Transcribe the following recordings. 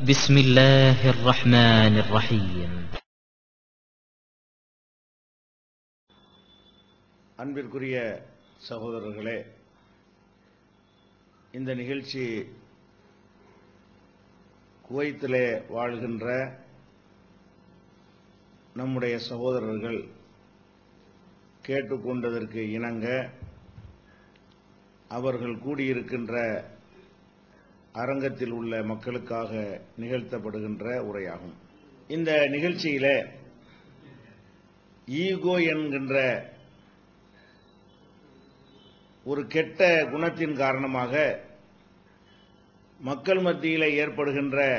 بسم الله الرحمن الرحيم. அன்பிற்குரிய சகோதரர்களே, இந்த நிகழ்ச்சி குவைத்திலே வாழ்கின்ற நம்முடைய சகோதரர்கள் கேட்டுக்கொண்டதற்கு இணங்க அவர்கள் கூடியிருக்கின்ற அரங்கத்தில் உள்ள மக்களுக்காக நிகழ்த்தப்படுகின்ற உரையாகும். இந்த நிகழ்ச்சியில ஈகோ என்கின்ற ஒரு கெட்ட குணத்தின் காரணமாக மக்கள் மத்தியில் ஏற்படுகின்ற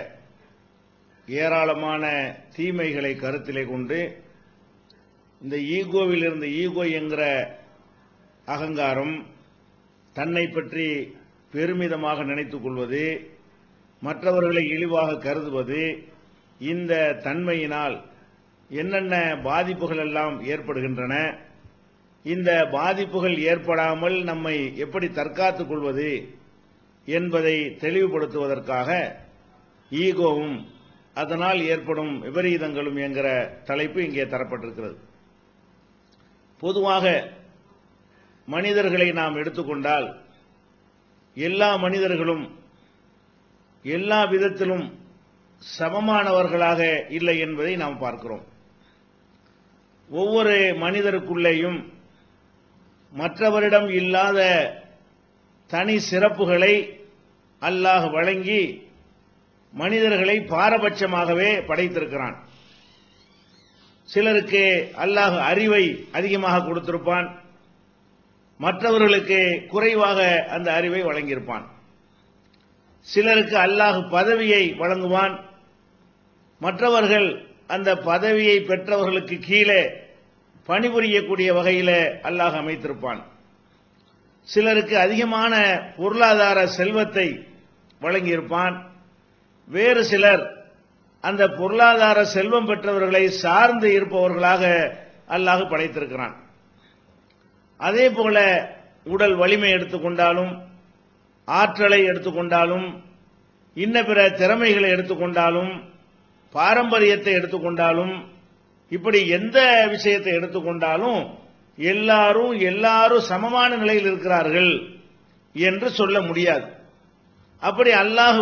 ஏராளமான தீமைகளை கருத்திலே கொண்டு இந்த ஈகோவிலிருந்து, ஈகோ என்கிற அகங்காரம், தன்னை பற்றி பெருமிதமாக நினைத்துக் கொள்வது, மற்றவர்களை இழிவாக கருதுவது, இந்த தன்மையினால் என்னென்ன பாதிப்புகள் எல்லாம் ஏற்படுகின்றன, இந்த பாதிப்புகள் ஏற்படாமல் நம்மை எப்படி தற்காத்துக் கொள்வது என்பதை தெளிவுபடுத்துவதற்காக ஈகோவும் அதனால் ஏற்படும் விபரீதங்களும் என்கிற தலைப்பு இங்கே தரப்பட்டிருக்கிறது. பொதுவாக மனிதர்களை நாம் எடுத்துக்கொண்டால் எல்லா மனிதர்களும் எல்லா விதத்திலும் சமமானவர்களாக இல்லை என்பதை நாம் பார்க்கிறோம். ஒவ்வொரு மனிதருக்குள்ளேயும் மற்றவரிடம் இல்லாத தனி சிறப்புகளை அல்லாஹ் வழங்கி மனிதர்களை பாரபட்சமாகவே படைத்திருக்கிறான். சிலருக்கு அல்லாஹ் அறிவை அதிகமாக கொடுத்திருப்பான், மற்றவர்களுக்கு குறைவாக அந்த அறிவை வழங்கியிருப்பான். சிலருக்கு அல்லாஹ் பதவியை வழங்குவான், மற்றவர்கள் அந்த பதவியை பெற்றவர்களுக்கு கீழே பணிபுரியக்கூடிய வகையில் அல்லாஹ் அமைத்திருப்பான். சிலருக்கு அதிகமான பொருளாதார செல்வத்தை வழங்கியிருப்பான், வேறு சிலர் அந்த பொருளாதார செல்வம் பெற்றவர்களை சார்ந்து இருப்பவர்களாக அல்லாஹ் படைத்திருக்கிறான். அதே போல உடல் வலிமை எடுத்துக்கொண்டாலும், ஆற்றலை எடுத்துக்கொண்டாலும், இன்ன பிற திறமைகளை எடுத்துக்கொண்டாலும், பாரம்பரியத்தை எடுத்துக்கொண்டாலும், இப்படி எந்த விஷயத்தை எடுத்துக்கொண்டாலும் எல்லாரும் சமமான நிலையில் இருக்கிறார்கள் என்று சொல்ல முடியாது. அப்படி அல்லாஹ்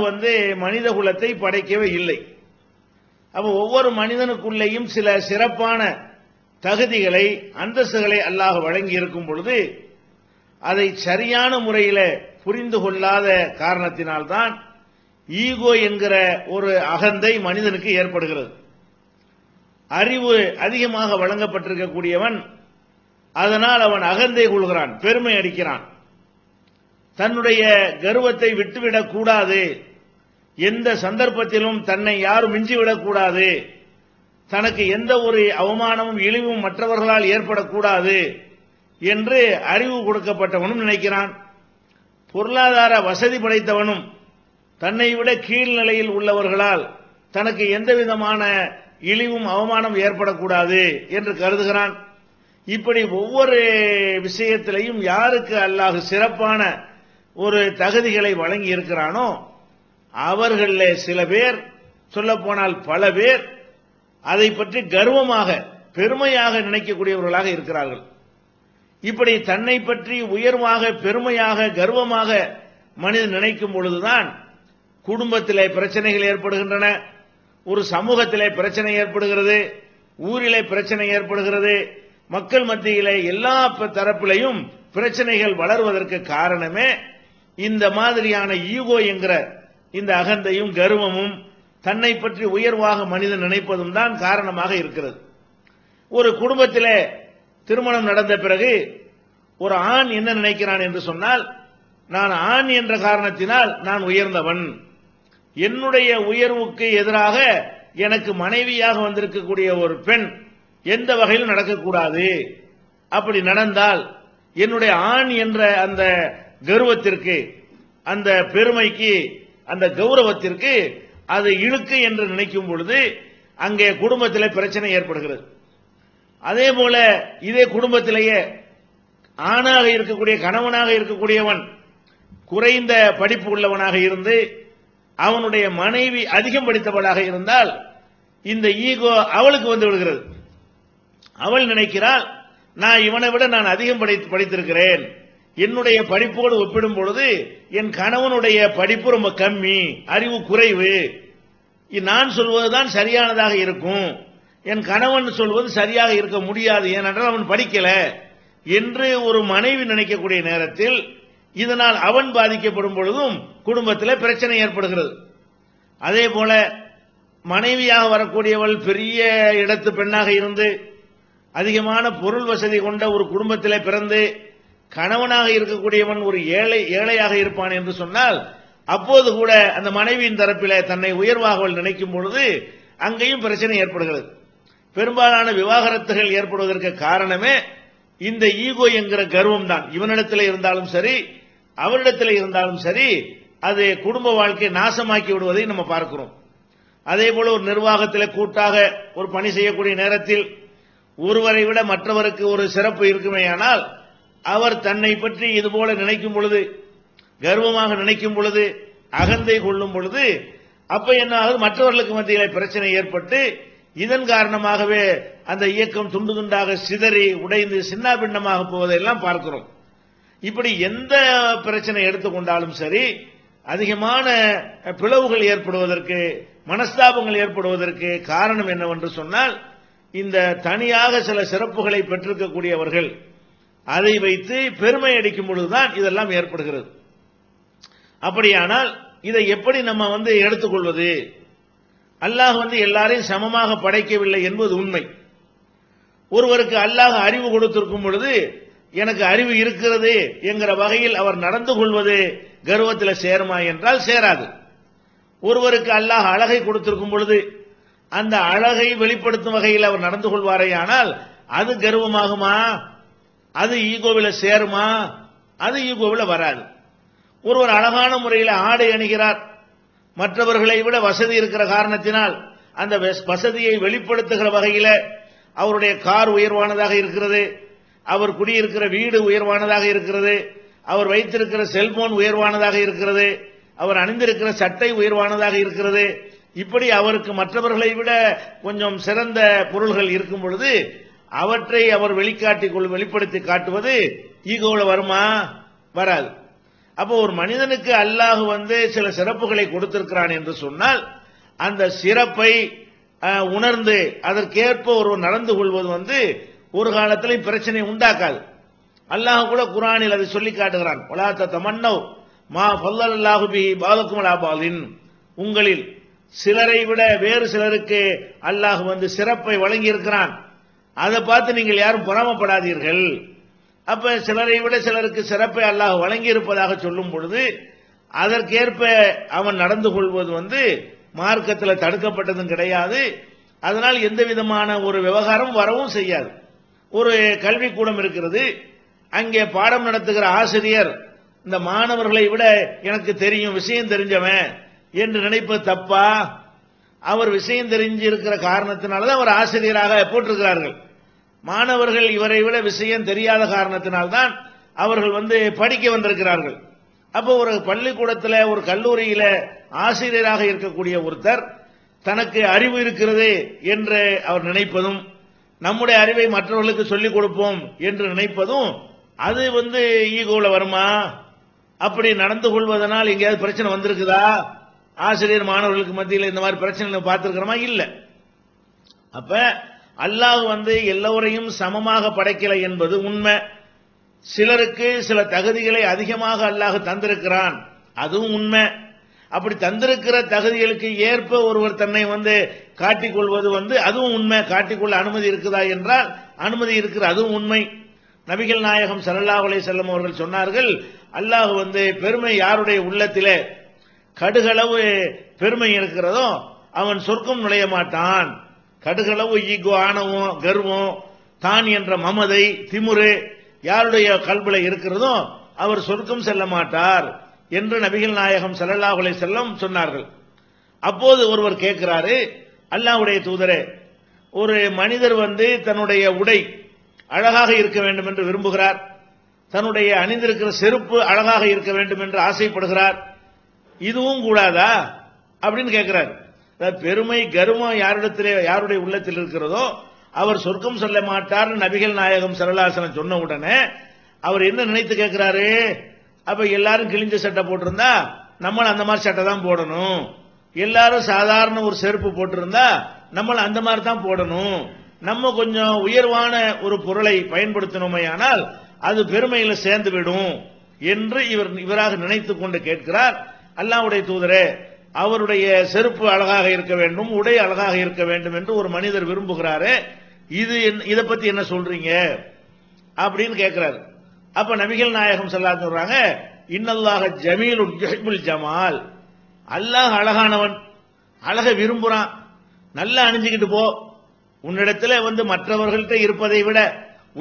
மனித குலத்தை படைக்கவே இல்லை. அப்ப ஒவ்வொரு மனிதனுக்குள்ளேயும் சில சிறப்பான தகுதிகளை, அந்தஸ்துகளை அல்லாஹ் வழங்கி இருக்கும் பொழுது அதை சரியான முறையில் புரிந்து கொள்ளாத காரணத்தினால்தான் ஈகோ என்கிற ஒரு அகந்தை மனிதனுக்கு ஏற்படுகிறது. அறிவு அதிகமாக வழங்கப்பட்டிருக்கக்கூடியவன் அதனால் அவன் அகந்தை கொள்கிறான், பெருமை அடிக்கிறான். தன்னுடைய கர்வத்தை விட்டுவிடக் கூடாது, எந்த சந்தர்ப்பத்திலும் தன்னை யாரும் மிஞ்சிவிடக் கூடாது, தனக்கு எந்த ஒரு அவமானமும் இழிவும் மற்றவர்களால் ஏற்படக்கூடாது என்று அறிவு கொடுக்கப்பட்டவனும் நினைக்கிறான். பொருளாதார வசதி படைத்தவனும் தன்னை விட கீழ்நிலையில் உள்ளவர்களால் தனக்கு எந்த விதமான இழிவும் அவமானம் ஏற்படக்கூடாது என்று கருதுகிறான். இப்படி ஒவ்வொரு விஷயத்திலையும் யாருக்கு அல்லாஹ் சிறப்பான ஒரு தகுதிகளை வழங்கி இருக்கிறானோ அவர்களே சில பேர், சொல்ல போனால் பல பேர் அதை பற்றி கர்வமாக, பெருமையாக நினைக்கக்கூடியவர்களாக இருக்கிறார்கள். இப்படி தன்னை பற்றி உயர்வாக, பெருமையாக, கர்வமாக மனிதன் நினைக்கும் பொழுதுதான் குடும்பத்திலே பிரச்சனைகள் ஏற்படுகின்றன, ஒரு சமூகத்திலே பிரச்சனை ஏற்படுகிறது, ஊரிலே பிரச்சனை ஏற்படுகிறது, மக்கள் மத்தியிலே எல்லா தரப்பிலையும் பிரச்சனைகள் வளர்வதற்கு காரணமே இந்த மாதிரியான ஈகோ என்கிற இந்த அகந்தையும் கர்வமும் தன்னை பற்றி உயர்வாக மனிதன் நினைப்பதும் தான் காரணமாக இருக்கிறது. ஒரு குடும்பத்திலே திருமணம் நடந்த பிறகு ஒரு ஆண் என்ன நினைக்கிறான் என்று சொன்னால், நான் ஆண் என்ற காரணத்தினால் நான் உயர்ந்தவன், என்னுடைய உயர்வுக்கு எதிராக எனக்கு மனைவியாக வந்திருக்கக்கூடிய ஒரு பெண் எந்த வகையிலும் நடக்கக்கூடாது, அப்படி நடந்தால் என்னுடைய ஆண் என்ற அந்த கர்வத்திற்கு, அந்த பெருமைக்கு, அந்த கௌரவத்திற்கு அது இழுக்கு என்று நினைக்கும் பொழுது அங்கே குடும்பத்தில் பிரச்சனை ஏற்படுகிறது. அதே போல இதே குடும்பத்திலேயே ஆணாக இருக்கக்கூடிய, கணவனாக இருக்கக்கூடியவன் குறைந்த படிப்பு உள்ளவனாக இருந்து அவனுடைய மனைவி அதிகம் படித்தவளாக இருந்தால் இந்த ஈகோ அவளுக்கு வந்து விடுகிறது. அவள் நினைக்கிறாள், நான் இவனை விட நான் அதிகம் படித்திருக்கிறேன், என்னுடைய படிப்போடு ஒப்பிடும் பொழுது என் கணவனுடைய படிப்பு ரொம்ப கம்மி, அறிவு குறைவு, நான் சொல்வதுதான் சரியானதாக இருக்கும், என் கணவன் சொல்வது சரியாக இருக்க முடியாது, ஏனென்றால் அவன் படிக்கல என்று ஒரு மனைவி நினைக்கக்கூடிய நேரத்தில் இதனால் அவன் பாதிக்கப்படும் பொழுதும் குடும்பத்தில் பிரச்சனை ஏற்படுகிறது. அதே போல மனைவியாக வரக்கூடியவள் பெரிய இடத்து பெண்ணாக இருந்து அதிகமான பொருள் வசதி கொண்ட ஒரு குடும்பத்தில் பிறந்து கணவனாக இருக்கக்கூடியவன் ஒரு ஏழையாக இருப்பான் என்று சொன்னால் அப்போது கூட அந்த மனைவியின் தரப்பில் தன்னை உயர்வாக நினைக்கும் பொழுது அங்கேயும் பிரச்சனை ஏற்படுகிறது. பெரும்பாலான விவாகரத்துகள் ஏற்படுவதற்கு காரணமே இந்த ஈகோ என்கிற கர்வம் தான். இவனிடத்தில் இருந்தாலும் சரி அவரிடத்தில் இருந்தாலும் சரி அது குடும்ப வாழ்க்கையை நாசமாக்கி விடுவதை நம்ம பார்க்கிறோம். அதே போல ஒரு நிர்வாகத்தில் கூட்டாக ஒரு பணி செய்யக்கூடிய நேரத்தில் ஒருவரை விட மற்றவருக்கு ஒரு சிறப்பு இருக்குமேயானால் அவர் தன்னை பற்றி இதுபோல நினைக்கும் பொழுது, கர்வமாக நினைக்கும் பொழுது, அகந்தை கொள்ளும் பொழுது அப்ப என்ன ஆகுது, மற்றவர்களுக்கு மத்தியில் பிரச்சனை ஏற்பட்டு இதன் காரணமாகவே அந்த இயக்கம் துண்டு துண்டாக சிதறி உடைந்து சின்னாபின்னமாக போவதையெல்லாம் பார்க்கிறோம். இப்படி எந்த பிரச்சனை எடுத்துக்கொண்டாலும் சரி அதிகமான பிளவுகள் ஏற்படுவதற்கு, மனஸ்தாபங்கள் ஏற்படுவதற்கு காரணம் என்னவென்று சொன்னால் இந்த தனியாக சில சிறப்புகளை பெற்றிருக்கக்கூடியவர்கள் அதை வைத்து பெருமை அடிக்கும் பொழுதுதான் இதெல்லாம் ஏற்படுகிறது. அப்படியானால் இதை எப்படி நம்ம எடுத்துக்கொள்வது? அல்லாஹ் எல்லாரையும் சமமாக படைக்கவில்லை என்பது உண்மை. ஒருவருக்கு அல்லாஹ் அறிவு கொடுத்திருக்கும் பொழுது எனக்கு அறிவு இருக்கிறது என்கிற வகையில் அவர் நடந்து கொள்வது கர்வத்தில் சேருமா என்றால் சேராது. ஒருவருக்கு அல்லாஹ் அழகை கொடுத்திருக்கும் பொழுது அந்த அழகை வெளிப்படுத்தும் வகையில் அவர் நடந்து கொள்வாரே ஆனால் அது கர்வமாகுமா? அது ஈகோவில் சேருமா? அது ஈகோவில் வராது. ஒருவர் அழகான முறையில் ஆடை அணிகிறார், மற்றவர்களை விட வசதி இருக்கிற காரணத்தினால் அந்த வசதியை வெளிப்படுத்துகிற வகையில் அவருடைய கார் உயர்வானதாக இருக்கிறது, அவர் குடியிருக்கிற வீடு உயர்வானதாக இருக்கிறது, அவர் வைத்திருக்கிற செல்போன் உயர்வானதாக இருக்கிறது, அவர் அணிந்திருக்கிற சட்டை உயர்வானதாக இருக்கிறது, இப்படி அவருக்கு மற்றவர்களை விட கொஞ்சம் சிறந்த பொருள்கள் இருக்கும் பொழுது அவற்றை அவர் வெளிப்படுத்தி காட்டுவது ஈகோவில் வருமா? வராது. அப்போ ஒரு மனிதனுக்கு அல்லாஹ் சில சிறப்புகளை கொடுத்திருக்கிறான் என்று சொன்னால் அந்த சிறப்பை உணர்ந்து அதற்கேற்ப ஒருவர் நடந்து கொள்வது ஒரு காலத்திலும் பிரச்சனை உண்டாக்காது. அல்லாஹ் கூட குர்ஆனில் அதை சொல்லி காட்டுகிறான். வலா தமன்னவ் மா ஃபல்லல்லாஹு பிஹி பாலக்கும் அலா பாலின், உங்களில் சிலரை விட வேறு சிலருக்கு அல்லாஹ் சிறப்பை வழங்கி இருக்கிறான், அதை பார்த்து நீங்கள் யாரும் பொறாமப்படாதீர்கள். அப்ப சிலரை விட சிலருக்கு சிறப்பை அல்லாஹ் வழங்கி இருப்பதாக சொல்லும் பொழுது அதற்கேற்ப அவன் நடந்து கொள்வது மார்க்கத்தில் தடுக்கப்பட்டதும் கிடையாது. அதனால் எந்த விதமான ஒரு விவகாரம் வரவும் செய்யாது. ஒரு கல்விக்கூடம் இருக்கிறது, அங்கே பாடம் நடத்துகிற ஆசிரியர் இந்த மாணவர்களை விட எனக்கு தெரியும், விஷயம் தெரிஞ்சவன் என்று நினைப்பது தப்பா? அவர் விஷயம் தெரிஞ்சு இருக்கிற காரணத்தினால்தான் அவர் ஆசிரியராக போட்டிருக்கிறார்கள். மாணவர்கள் இவரை விட விஷயம் தெரியாத காரணத்தினால்தான் அவர்கள் படிக்க வந்திருக்கிறார்கள். அப்போ ஒரு பள்ளிக்கூடத்தில் ஒரு கல்லூரியில ஆசிரியராக இருக்கக்கூடிய ஒருத்தர் தனக்கு அறிவு இருக்கிறது என்று அவர் நினைப்பதும், நம்முடைய அறிவை மற்றவர்களுக்கு சொல்லிக் கொடுப்போம் என்று நினைப்பதும் அது ஈகோவில் வருமா? அப்படி நடந்து கொள்வதனால் எங்கேயாவது பிரச்சனை வந்திருக்குதா? ஆசிரியர் மாணவர்களுக்கு மத்தியில் இந்த மாதிரி பிரச்சனை பார்த்திருக்கிறோமா? இல்ல. அப்ப அல்லாஹ் எல்லோரையும் சமமாக படைக்கல என்பது உண்மை. சிலருக்கு சில தகுதிகளை அதிகமாக அல்லாஹ் தந்திருக்கிறான், அதுவும் உண்மை. அப்படி தந்திருக்கிற தகுதிகளுக்கு ஏற்ப ஒருவர் தன்னை காட்டிக்கொள்வது அதுவும் உண்மை. காட்டிக்கொள்ள அனுமதி இருக்குதா என்றால் அனுமதி இருக்கிற, அதுவும் உண்மை. நபிகள் நாயகம் ஸல்லல்லாஹு அலைஹி வஸல்லம் அவர்கள் சொன்னார்கள், அல்லாஹ் பெருமை யாருடைய உள்ளத்திலே கடுகளவு பெருமை இருக்கிறதோ அவன் சொர்க்கம் நுழைய மாட்டான். கடுகளவு ஈகோ, ஆணவம், கர்வம், தான் என்ற மமதை, திமுரு யாருடைய கல்வில இருக்கிறதோ அவர் சொர்க்கம் செல்ல மாட்டார் என்று நபிகள் நாயகம் ஸல்லல்லாஹு அலைஹி வஸல்லம் சொன்னார்கள். அப்போது ஒருவர் கேட்கிறாரு, அல்லாஹ்வுடைய தூதரே, ஒரு மனிதர் தன்னுடைய உடை அழகாக இருக்க வேண்டும் என்று விரும்புகிறார், தன்னுடைய அணிந்திருக்கிற செருப்பு அழகாக இருக்க வேண்டும் என்று ஆசைப்படுகிறார், இதுவும் கூடாதா அப்படின்னு கேட்கிறார். பெருமை கர்வம் யாருடைய உள்ளத்தில் இருக்கிறதோ அவர் சொர்க்கம் சொல்ல மாட்டார் நபிகள் நாயகம் ஸல்லல்லாஹு அலைஹி வஸல்லம் சொன்ன உடனே அவர் என்ன நினைத்து கேட்கிறாரு? அப்ப எல்லாரும் கிழிஞ்ச சட்டை போட்டிருந்தா நம்மளும் அந்த மாதிரி சட்டை தான் போடணும், எல்லாரும் சாதாரண ஒரு செருப்பு போட்டிருந்தா நம்மளும் அந்த மாதிரி தான் போடணும், நம்ம கொஞ்சம் உயர்வான ஒரு பொருளை பயன்படுத்தணுமே ஆனால் அது பெருமையில சேர்ந்து விடும் என்று இவராக நினைத்துக் கொண்டு கேட்கிறார். அல்லாஹ்வுடைய தூதரே, அவருடைய செருப்பு அழகாக இருக்க வேண்டும், உடை அழகாக இருக்க வேண்டும் என்று ஒரு மனிதர் விரும்புகிறாரு, இதை பத்தி என்ன சொல்றீங்க அப்படின்னு கேட்கிறாரு. அப்ப நபிகள் நாயகம் ஸல்லல்லாஹு அலைஹி வஸல்லம் சொல்றாங்க, இன்னல்லாஹ ஜமீலுன் யுஹிப்புல் ஜமால், அல்லாஹ் அழகானவன், அழகை விரும்புறான், நல்லா அணிஞ்சுக்கிட்டு போ, உன்னிடத்துல மற்றவர்கள்ட்ட இருப்பதை விட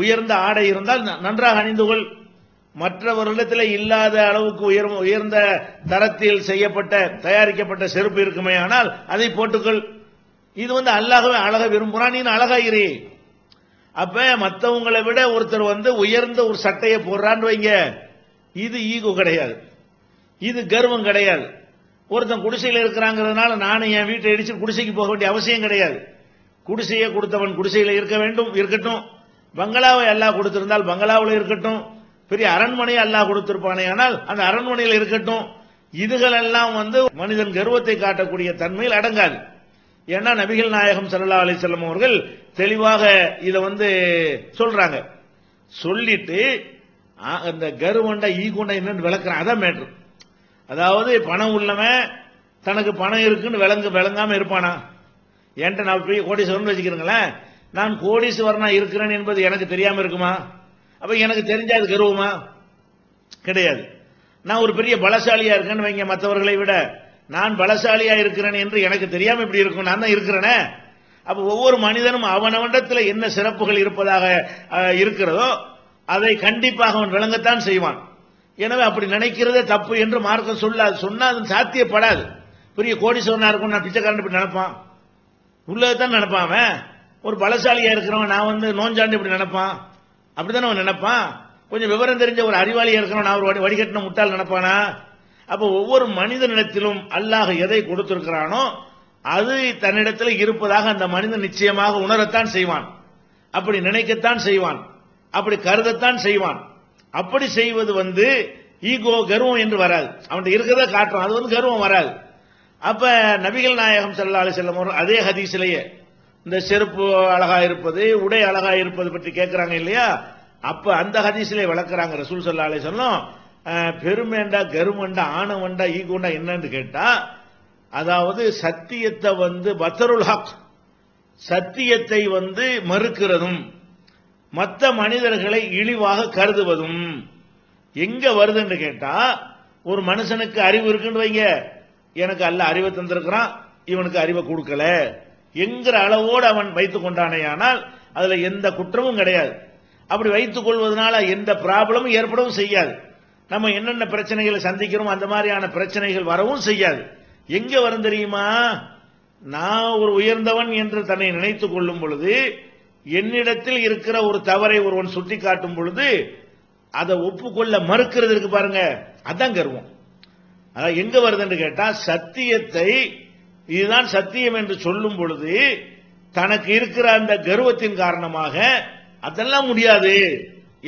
உயர்ந்த ஆடை இருந்தால் நன்றாக அணிந்து கொள், மற்றவர்களிடத்தில் இல்லாத அளவுக்கு உயர்ந்த தரத்தில் செய்யப்பட்ட தயாரிக்கப்பட்ட செருப்பு இருக்குமே ஆனால் அதை போட்டுக்கொள், இது அல்லாஹ்வே அழக விரும்புறான், நீ அழகாயிரு. அப்ப மற்றவங்களை விட ஒருத்தர் உயர்ந்த ஒரு சட்டையை போடுறான்னு வைங்க, இது ஈகோ கிடையாது, இது கர்வம் கிடையாது. ஒருத்தன் குடிசையில் இருக்கிறாங்கிறதுனால நானும் என் வீட்டை இடிச்சு குடிசைக்கு போக வேண்டிய அவசியம் கிடையாது. குடிசையை கொடுத்தவன் குடிசையில் இருக்க வேண்டும், இருக்கட்டும். பங்களாவை அல்லாஹ் கொடுத்திருந்தால் பங்களாவில் இருக்கட்டும். பெரிய அரண்மனையை அல்லாஹ் கொடுத்திருப்பானே ஆனால் அந்த அரண்மனையில் இருக்கட்டும். இதுகளெல்லாம் மனிதன் கர்வத்தை காட்டக்கூடிய தன்மையில் அடங்காது. ஏன்னா நபிகள் நாயகம் ஸல்லல்லாஹு அலைஹி வஸல்லம் அவர்கள் தெளிவாக இதை சொல்றாங்க. சொல்லிட்டு அந்த கர்வண்டா ஈகோண்டா என்னன்னு விளக்குறான். அதான் மேட்ரு. அதாவது பணம் உள்ளவன் தனக்கு பணம் இருக்குன்னு விளங்காம இருப்பானா? என்கிட்ட நான் பெரிய கோடீஸ்வரன் வச்சுக்கிறேங்களேன், நான் கோடீஸ்வரனா இருக்கிறேன் என்பது எனக்கு தெரியாம இருக்குமா? அப்ப எனக்கு தெரிஞ்சா அது கர்வமா? கிடையாது. நான் ஒரு பெரிய பலசாலியா இருக்கேன்னு வைங்க, மற்றவர்களை விட நான் பலசாலியா இருக்கிறேன் என்று எனக்கு தெரியாம இப்படி இருக்கும், நான் தான் இருக்கிறேனே. அப்ப ஒவ்வொரு மனிதனும் அவனவனிடத்தில் என்ன சிறப்புகள் இருப்பதாக இருக்கிறதோ அதை கண்டிப்பாக அவன் விளங்கத்தான் செய்வான். எனவே அப்படி நினைக்கிறதே தப்பு என்று மார்க்கம் சொல்லாது, சொன்னா அது சாத்தியப்படாது. பெரிய கோடீஸ்வரனா இருக்கும் நான் பிச்சைக்காரன் இப்படி நினைப்பான், உள்ளதான் நினைப்பான். அவன் ஒரு பலசாலியா இருக்கிறவன் நான் நோஞ்சாண்டு இப்படி நினைப்பான், அப்படித்தானே அவன் நினைப்பான். கொஞ்சம் விவரம் தெரிஞ்ச ஒரு அறிவாளியா இருக்கிறவன் நான் ஒரு வடிகட்டின முட்டால் நினைப்பானா? அப்ப ஒவ்வொரு மனிதனிடத்திலும் அல்லாஹ் எதை கொடுத்திருக்கிறானோ அது தன்னிடத்தில் இருப்பதாக அந்த மனிதன் நிச்சயமாக உணரத்தான் செய்வான், அப்படி நினைக்கத்தான் செய்வான், அப்படி கருதத்தான் செய்வான். அப்படி செய்வது ஈகோ கர்வம் என்று வராது, அவன் இருக்கிறத காட்டும், அது கர்வம் வராது. அப்ப நபிகள் நாயகம் ஸல்லல்லாஹு அலைஹி வஸல்லம் அவர்கள் அதே ஹதீஸிலேயே இந்த செருப்பு அழகா இருப்பது உடை அழகா இருப்பது பற்றி கேட்கிறாங்க இல்லையா? அப்ப அந்த ஹதீஸிலே விளக்குறாங்க ரசூல் ஸல்லல்லாஹு அலைஹி வஸல்லம், பெருமைண்டா கர்வண்டா ஆணவண்டா ஈகோண்டா என்னன்னு கேட்டா, அதாவது சத்தியத்தை பத்தருல் ஹக், சத்தியத்தை மறுக்கிறதும் மற்ற மனிதர்களை இழிவாக கருதுவதும் எங்க வருதுன்னு கேட்டா, ஒரு மனுஷனுக்கு அறிவு இருக்குன்னு வைங்க, எனக்கு அல்லாஹ் அறிவை தந்திருக்கிறான் இவனுக்கு அறிவை கொடுக்கல என்கிற அளவோடு அவன் வைத்துக் கொண்டானே ஆனால் அதுல எந்த குற்றமும் கிடையாது. அப்படி வைத்துக் கொள்வதனால எந்த ப்ராப்ளமும் ஏற்படவும் செய்யாது. நம்ம என்னென்ன பிரச்சனைகளை சந்திக்கிறோம் அந்த மாதிரியான பிரச்சனைகள் வரவும் செய்யாது. எங்க வரும் தெரியுமா? நான் ஒரு உயர்ந்தவன் என்று தன்னை நினைத்துக் கொள்ளும் பொழுது, என்னிடத்தில் இருக்கிற ஒரு தவறை ஒருவன் சுட்டி காட்டும் பொழுது அதை ஒப்புக்கொள்ள மறுக்கிறது இருக்கு பாருங்க, அதான் கர்வம். அதான் எங்க வருதுன்னு கேட்டா, சத்தியத்தை இதுதான் சத்தியம் என்று சொல்லும் பொழுது தனக்கு இருக்கிற அந்த கர்வத்தின் காரணமாக அதெல்லாம் முடியாது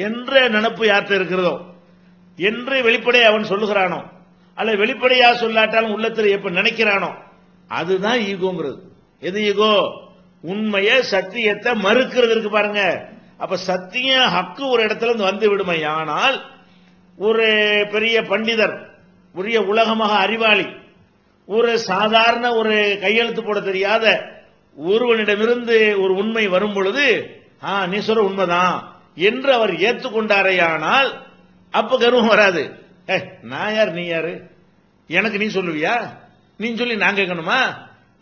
என்ற நினைப்பு யார்கிட்ட இருக்கிறதோ என்று வெளிப்படையை அவன் சொல்லுகிறானோ, அல்ல வெளிப்படையா சொல்லாட்டாலும் உள்ளத்தில் எப்ப நினைக்கிறானோ அதுதான் ஈகோங்கிறது. எது ஈகோ? உண்மையை சத்தியத்தை மறுக்கிறது இருக்கு பாருங்க. அப்ப சத்தியம் ஹக்கு ஒரு இடத்துல வந்து விடுமை. ஆனால் ஒரு பெரிய பண்டிதர், உரிய உலகமாக அறிவாளி, ஒரு சாதாரண ஒரு கையெழுத்து போட தெரியாத ஒருவனிடமிருந்து ஒரு உண்மை வரும் பொழுது நீ சொல்ற உண்மைதான் என்று அவர் ஏற்றுக்கொண்டாரையானால் அப்ப கர்வம் வராது. நான் யார் நீ யாரு, எனக்கு நீ சொல்லுவியா, நீ சொல்லி நான் கேட்கணுமா?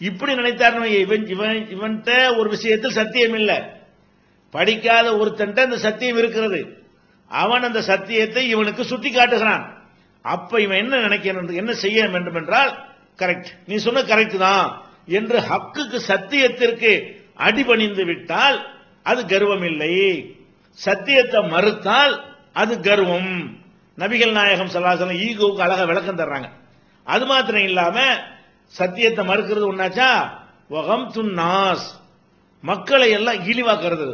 இப்படி நினைத்தார் இவன்கிட்ட ஒரு விஷயத்தில் சத்தியம் இல்லை, படிக்காத ஒருத்தன்ட்ட அந்த சத்தியம் இருக்கிறது, அவன் அந்த சத்தியத்தை இவனுக்கு சுட்டி காட்டுகிறான். அப்ப இவன் என்ன நினைக்கணும், என்ன செய்ய வேண்டும் என்றால், கரெக்ட் நீ சொன்ன கரெக்ட் தான் என்று ஹக்குக்கு சத்தியத்திற்கு அடிபணிந்து விட்டால் அது கர்வம் இல்லை. சத்தியத்தை மறுத்தால் அது கர்வம். நபிகள் நாயகம் ஸல்லல்லாஹு அலைஹி வஸல்லம் ஈகோவுக்கு அழகா விளக்கம் தர்றாங்க. அது மாத்திரம் இல்லாம சத்தியத்தை மறுக்கிறது ஒன்னாச்சா, வகம்துன் நாஸ், மக்களை எல்லாம் இழிவாக்குறது.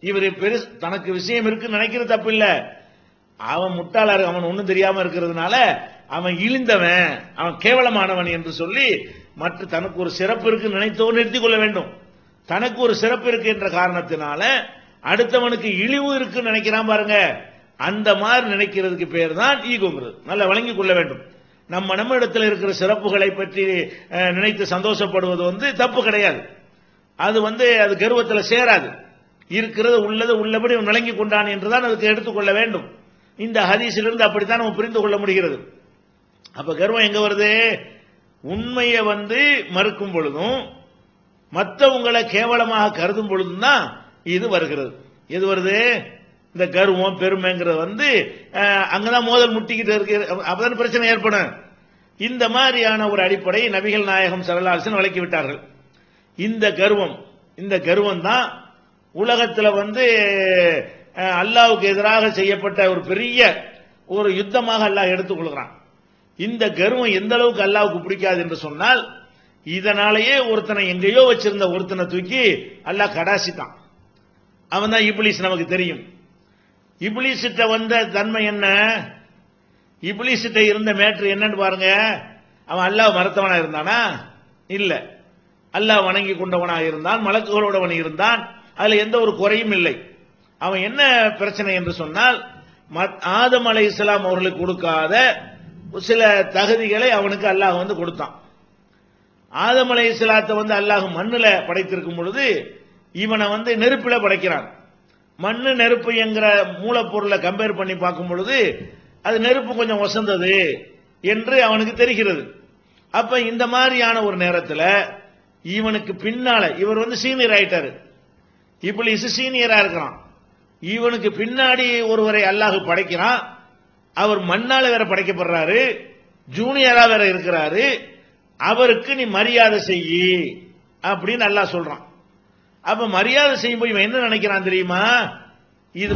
இவர் பெருசு, தனக்கு விஷயம் இருக்குன்னு நினைக்கிறது தப்பு இல்ல, அவன் முட்டாளா இருக்கு, அவன் ஒன்னும் தெரியாம இருக்கிறதுனால அவன் இழிந்தவன், அவன் கேவலமானவன் என்று சொல்லி மற்ற தனக்கு ஒரு சிறப்பு இருக்கு நினைத்தோடு நிறுத்திக் கொள்ள வேண்டும். தனக்கு ஒரு சிறப்பு இருக்கு என்ற காரணத்தினால அடுத்தவனுக்கு இழிவு இருக்குன்னு நினைக்கிறான் பாருங்க, அந்த மாதிரி நினைக்கிறதுக்கு பேர் தான் ஈகோங்கிறது. நல்லா வழங்கிக் கொள்ள வேண்டும். நம்ம இடத்துல இருக்கிற சிறப்புகளை பற்றி நினைத்து சந்தோஷப்படுவது தப்பு கிடையாது. அது அது கர்வத்தில் சேராது. இருக்கிறது உள்ளது உள்ளபடி விளங்கி கொண்டான் என்றுதான் அதுக்கு எடுத்துக்கொள்ள வேண்டும். இந்த ஹதீஸிலிருந்து அப்படித்தான் நம்ம புரிந்து கொள்ள முடிகிறது. அப்ப கர்வம் எங்க வருது? உண்மையை மறுக்கும் பொழுதும் மற்றவங்களை கேவலமாக கருதும் பொழுதும் தான் இது வருகிறது. எது வருது? இந்த கர்வம் பெருமைங்கிறது அங்கதான் மோதல் முட்டிக்கிட்டு இருக்கு. அப்பதான் பிரச்சனை ஏற்படும். இந்த மாதிரியான ஒரு அடிப்படை நபிகள் நாயகம் ஸல்லல்லாஹு அலைஹி வஸல்லம் விளக்கி விட்டார்கள். இந்த கர்வம் தான் உலகத்தில் அல்லாஹ்வுக்கு எதிராக செய்யப்பட்ட ஒரு பெரிய ஒரு யுத்தமாக அல்லாஹ் எடுத்துக்கொள்கிறான். இந்த கர்வம் எந்த அளவுக்கு அல்லாஹ்வுக்கு பிடிக்காது என்று சொன்னால், இதனாலேயே ஒருத்தனை எங்கேயோ வச்சிருந்த ஒருத்தனை தூக்கி அல்லாஹ் கடாசிட்டான். அவன் தான் இப்லீஸ். நமக்கு தெரியும் இப்லீஸ்கிட்ட வந்த தன்மை என்ன, இப்லீஸ்கிட்ட இருந்த மேட்ரு என்னன்னு பாருங்க. அவன் அல்லாஹ் மறுத்தவனா இருந்தானா? இல்ல. அல்லாஹ் வணங்கி கொண்டவனாக இருந்தான், மலக்குகளோடவன் இருந்தான், அதுல எந்த ஒரு குறையும் இல்லை. அவன் என்ன பிரச்சனை என்று சொன்னால், ஆதம் அலைஹிஸ்ஸலாம் அவர்களுக்கு கொடுக்காத சில தகுதிகளை அவனுக்கு அல்லாஹ் கொடுத்தான். ஆதம் அலைஹிஸ்ஸலாத்தை அல்லாஹ் மண்ணுல படைத்திருக்கும் பொழுது இவனை நெருப்பில படைக்கிறான். மண்ணு நெருப்பு என்கிற மூலப்பொருளை கம்பேர் பண்ணி பார்க்கும் பொழுது அது நெருப்பு கொஞ்சம் வசந்தது என்று அவனுக்கு தெரிகிறது. அப்ப இந்த மாதிரியான ஒரு நேரத்தில் இவனுக்கு பின்னால இவர் சீனியர் ஆயிட்டாரு. இப்லீஸ் சீனியரா இருக்கிறான். இவனுக்கு பின்னாடி ஒருவரை அல்லாஹ் படைக்கிறான். அவர் மண்ணால வேற படைக்கப்படுறாரு, ஜூனியரா வேற இருக்கிறாரு. அவருக்கு நீ மரியாதை செய்யி அப்படின்னு அல்லாஹ் சொல்றான். அப்ப மரியாதை செய்யும் போது இவன் என்ன நினைக்கிறான் தெரியுமா? இது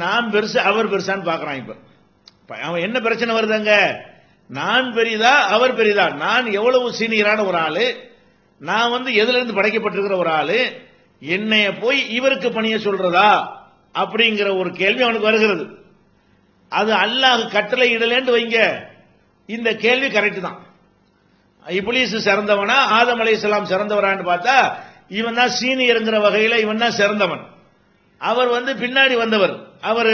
நான் பெருசு அவர் பெருசான்னு பாக்குறான். இப்ப அவன் என்ன பிரச்சனை வருதுங்க? நான் பெரிதா அவர் பெரிதா? நான் எவ்வளவு சீனியரான ஒரு ஆளு, நான் எதுல இருந்து படைக்கப்பட்டிருக்கிற ஒரு ஆளு, என்னைய போய் இவருக்கு பணிய சொல்றதா அப்படிங்கிற ஒரு கேள்வி அவனுக்கு வருகிறது. அது அல்லாஹ் கட்டளை இடலேன்னு வைங்க, இந்த கேள்வி கரெக்ட் தான். இப்லீஸ் சிறந்தவனா ஆதம் அலைஹிஸ்ஸலாம் சிறந்தவரான்னு பார்த்தா இவன் தான் சீனியர்ங்கிற வகையில இவன் தான் சிறந்தவன். அவர் பின்னாடி வந்தவர். அவர்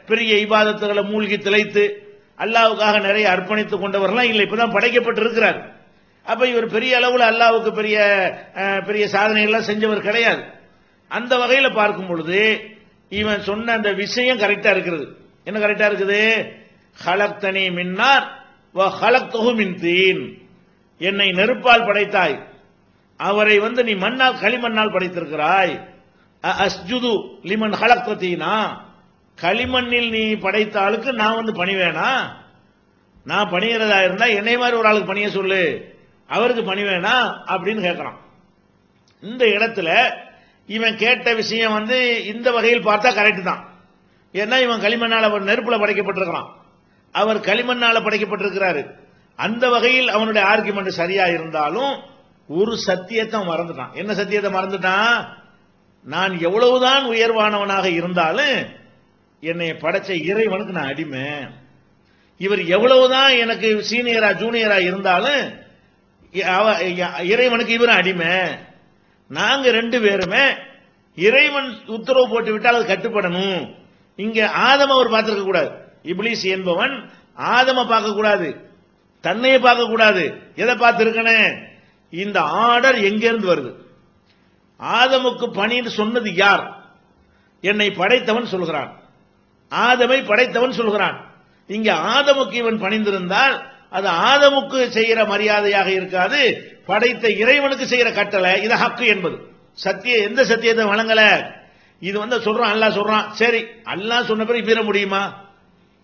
பெரிய இபாதத்துகளை மூழ்கி திளைத்து அல்லாஹ்வுக்காக நிறைய அர்ப்பணித்துக் கொண்டவர்லாம் இல்லை, இப்பதான் படைக்கப்பட்டிருக்கிறார். அப்ப இவர் பெரிய அளவுல அல்லாஹ்வுக்கு பெரிய பெரிய சாதனைகள்லாம் செஞ்சவர் கிடையாது. அந்த வகையில பார்க்கும் பொழுது இவன் சொன்ன அந்த விஷயம் கரெக்டா இருக்கிறது. என்ன கரெக்டா இருக்குது? ஹலக்தனி மின்னார் வ ஹலக்தஹு மின் தீன், என்னை நெருப்பால் படைத்தாய், அவரை நீ மண்ணால் களிமண்ணால் படைத்திருக்கிறாய். அஸ்ஜுது லிமன் ஹலக்த தீனா, களிமண்ணில் நீ படைத்த ஆளுக்கு நான் பணிவேனா? நான் பணிகிறதா இருந்தா என்னை மாதிரி ஒரு ஆளுக்கு பணிய சொல்லு, அவருக்கு பணிவேனா அப்படின்னு கேட்கிறான். இந்த இடத்துல இவன் கேட்ட விஷயம் இந்த வகையில் பார்த்தா கரெக்ட் தான். ஏன்னா இவன் களிமண்ணால் அவர் நெருப்புல படைக்கப்பட்டிருக்கிறான், அவர் களிமண்ணால படைக்கப்பட்டிருக்கிறாரு. அந்த வகையில் அவனுடைய ஆர்குமெண்ட் சரியா இருந்தாலும் ஒரு சத்தியத்தை மறந்துட்டான். என்ன சத்தியத்தை மறந்துட்டான்? நான் எவ்வளவுதான் உயர்வானவனாக இருந்தாலும் என்னை படைச்ச இறைவனுக்கு நான் அடிமை. இவர் எவ்வளவுதான் எனக்கு சீனியரா ஜூனியரா இருந்தாலும் இறைவனுக்கு இவரும் அடிமை. நாங்க ரெண்டு பேருமே இறைவன் உத்தரவு போட்டு விட்டால் அது கட்டுப்படணும். இங்க ஆதம அவர் பார்த்திருக்க கூடாது. இப்லீஸ் என்பவன் ஆதம பார்க்க கூடாது, தன்னையே பார்க்க கூடாது. எதை பார்த்திருக்கணும்? இந்த ஆர்டர் எங்கிருந்து வருது? ஆதமுக்கு பணின்னு சொன்னது யார்? என்னை படைத்தவன் சொல்கிறான், ஆதமை படைத்தவன் சொல்கிறான். இங்க ஆதமுக்கு இவன் பணிந்திருந்தால் அது ஆதமுக்கு செய்கிற மரியாதையாக இருக்காது, படைத்த இறைவனுக்கு செய்கிற கட்டளை. இது ஹக்கு என்பது சத்திய. எந்த சத்தியத்தை வழங்கல? இது சொல்றான், அல்லாஹ் சொல்றான். சரி, அல்லாஹ் சொன்ன பிறகு மீற முடியுமா?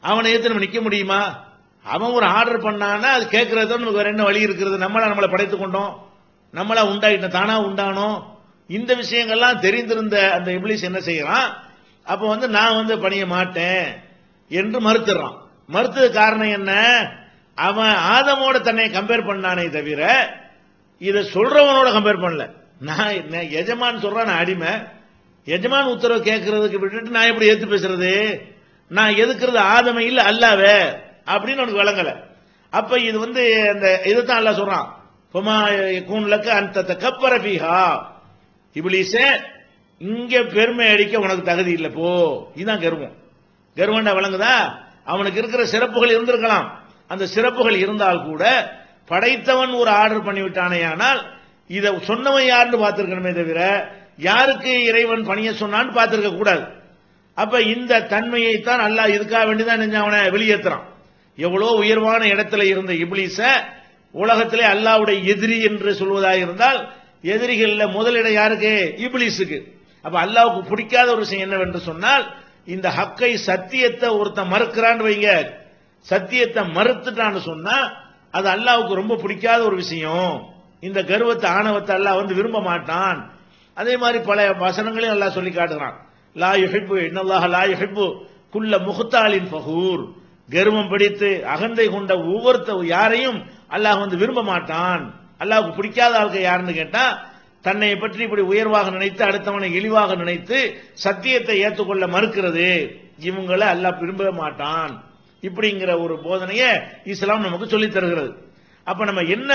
அவனை ஏத்து நம்ம நிக்க முடியுமா? அவன் ஒரு ஆர்டர் பண்ணானா அது கேட்கறது நமக்கு வேற என்ன வழி இருக்கிறது? நம்மளை படைத்துக் கொண்டோம், நம்மளா உண்டாயிட்டோம், தானா உண்டானோம். இந்த விஷயங்கள்லாம் தெரிந்திருந்த அந்த இப்லீஸ் என்ன செய்யறான்? அப்ப நான் பணிய மாட்டேன் என்று மறுத்துறான். மறுத்தது காரணம் என்ன? அவன் ஆதமோட தன்னை கம்பேர் பண்ணானே தவிர இதை சொல்றவனோட கம்பேர் பண்ணல. நான் எஜமான் சொல்றான், நான் அடிமை. எஜமான் உத்தரவு கேட்கறதுக்கு விட்டுட்டு நான் எப்படி ஏத்து பேசுறது? நான் எதுக்குறது ஆதமை இல்ல அல்லாவே அப்படின்னு உனக்கு விளங்கல. அப்ப இது அந்த இதுதான் அல்லாஹ் சொல்றான், ஃபமா யகூன் லக அன் ததகப்பர ஃபீஹா. இப்லீஸே, இங்க பெருமை அடிக்க உனக்கு தகுதி இல்ல, போ. இதுதான் கர்வம். கர்வம்டா விளங்குதா? அவனுக்கு இருக்கிற சிறப்புகள் இருந்திருக்கலாம். அந்த சிறப்புகள் இருந்தால் கூட படைத்தவன் ஒரு ஆர்டர் பண்ணிவிட்டானே, ஆனால் இதை சொன்னவன் யாருன்னு பார்த்திருக்கணுமே தவிர யாருக்கு இறைவன் பணிய சொன்னான்னு பார்த்திருக்க கூடாது. அப்ப இந்த தன்மையை தான் அல்லாஹ் இதுக்காக வேண்டிதான் அவனை வெளியேற்றுறான். எவ்வளவு உயர்வான இடத்துல இருந்த இப்லீஸ உலகத்திலே அல்லாஹ்வுடைய எதிரி என்று சொல்வதாக இருந்தால் எதிரிகள்ல முதலிடம் யாருக்கு? இப்லீஸுக்கு. அப்ப அல்லாஹ்வுக்கு பிடிக்காத ஒரு விஷயம் என்னவென்று சொன்னால், இந்த ஹக்கை சத்தியத்தை ஒருத்தன் மறுக்கிறான்னு வைங்க, சத்தியத்தை மறுத்துட்டான்னு சொன்னா அது அல்லாஹ்வுக்கு ரொம்ப பிடிக்காத ஒரு விஷயம். இந்த கர்வத்தை ஆணவத்தை அல்லாஹ் விரும்ப மாட்டான். அதே மாதிரி பல வசனங்களையும் அல்லாஹ் சொல்லி காட்டுறான். லா யுஹிப்பு இன்னல்லாஹ லா யுஹிப்பு குல்ல முஹ்தாலின் ஃபஹூர். கர்வம் பிடித்து அகந்தை கொண்ட யாரையும் அல்லாஹ் விரும்ப மாட்டான். அல்லாஹ்வுக்கு பிடிக்காத ஆளுக்கு யாருன்னு கேட்டா, தன்னை பற்றி இப்படி உயர்வாக நினைத்து அடுத்தவனை இழிவாக நினைத்து சத்தியத்தை ஏற்றுக்கொள்ள மறுக்கிறது, இவங்களை அல்லாஹ் விரும்ப மாட்டான். இப்படிங்கிற ஒரு போதனையை இஸ்லாம் நமக்கு சொல்லித் தருகிறது. அப்ப நம்ம என்ன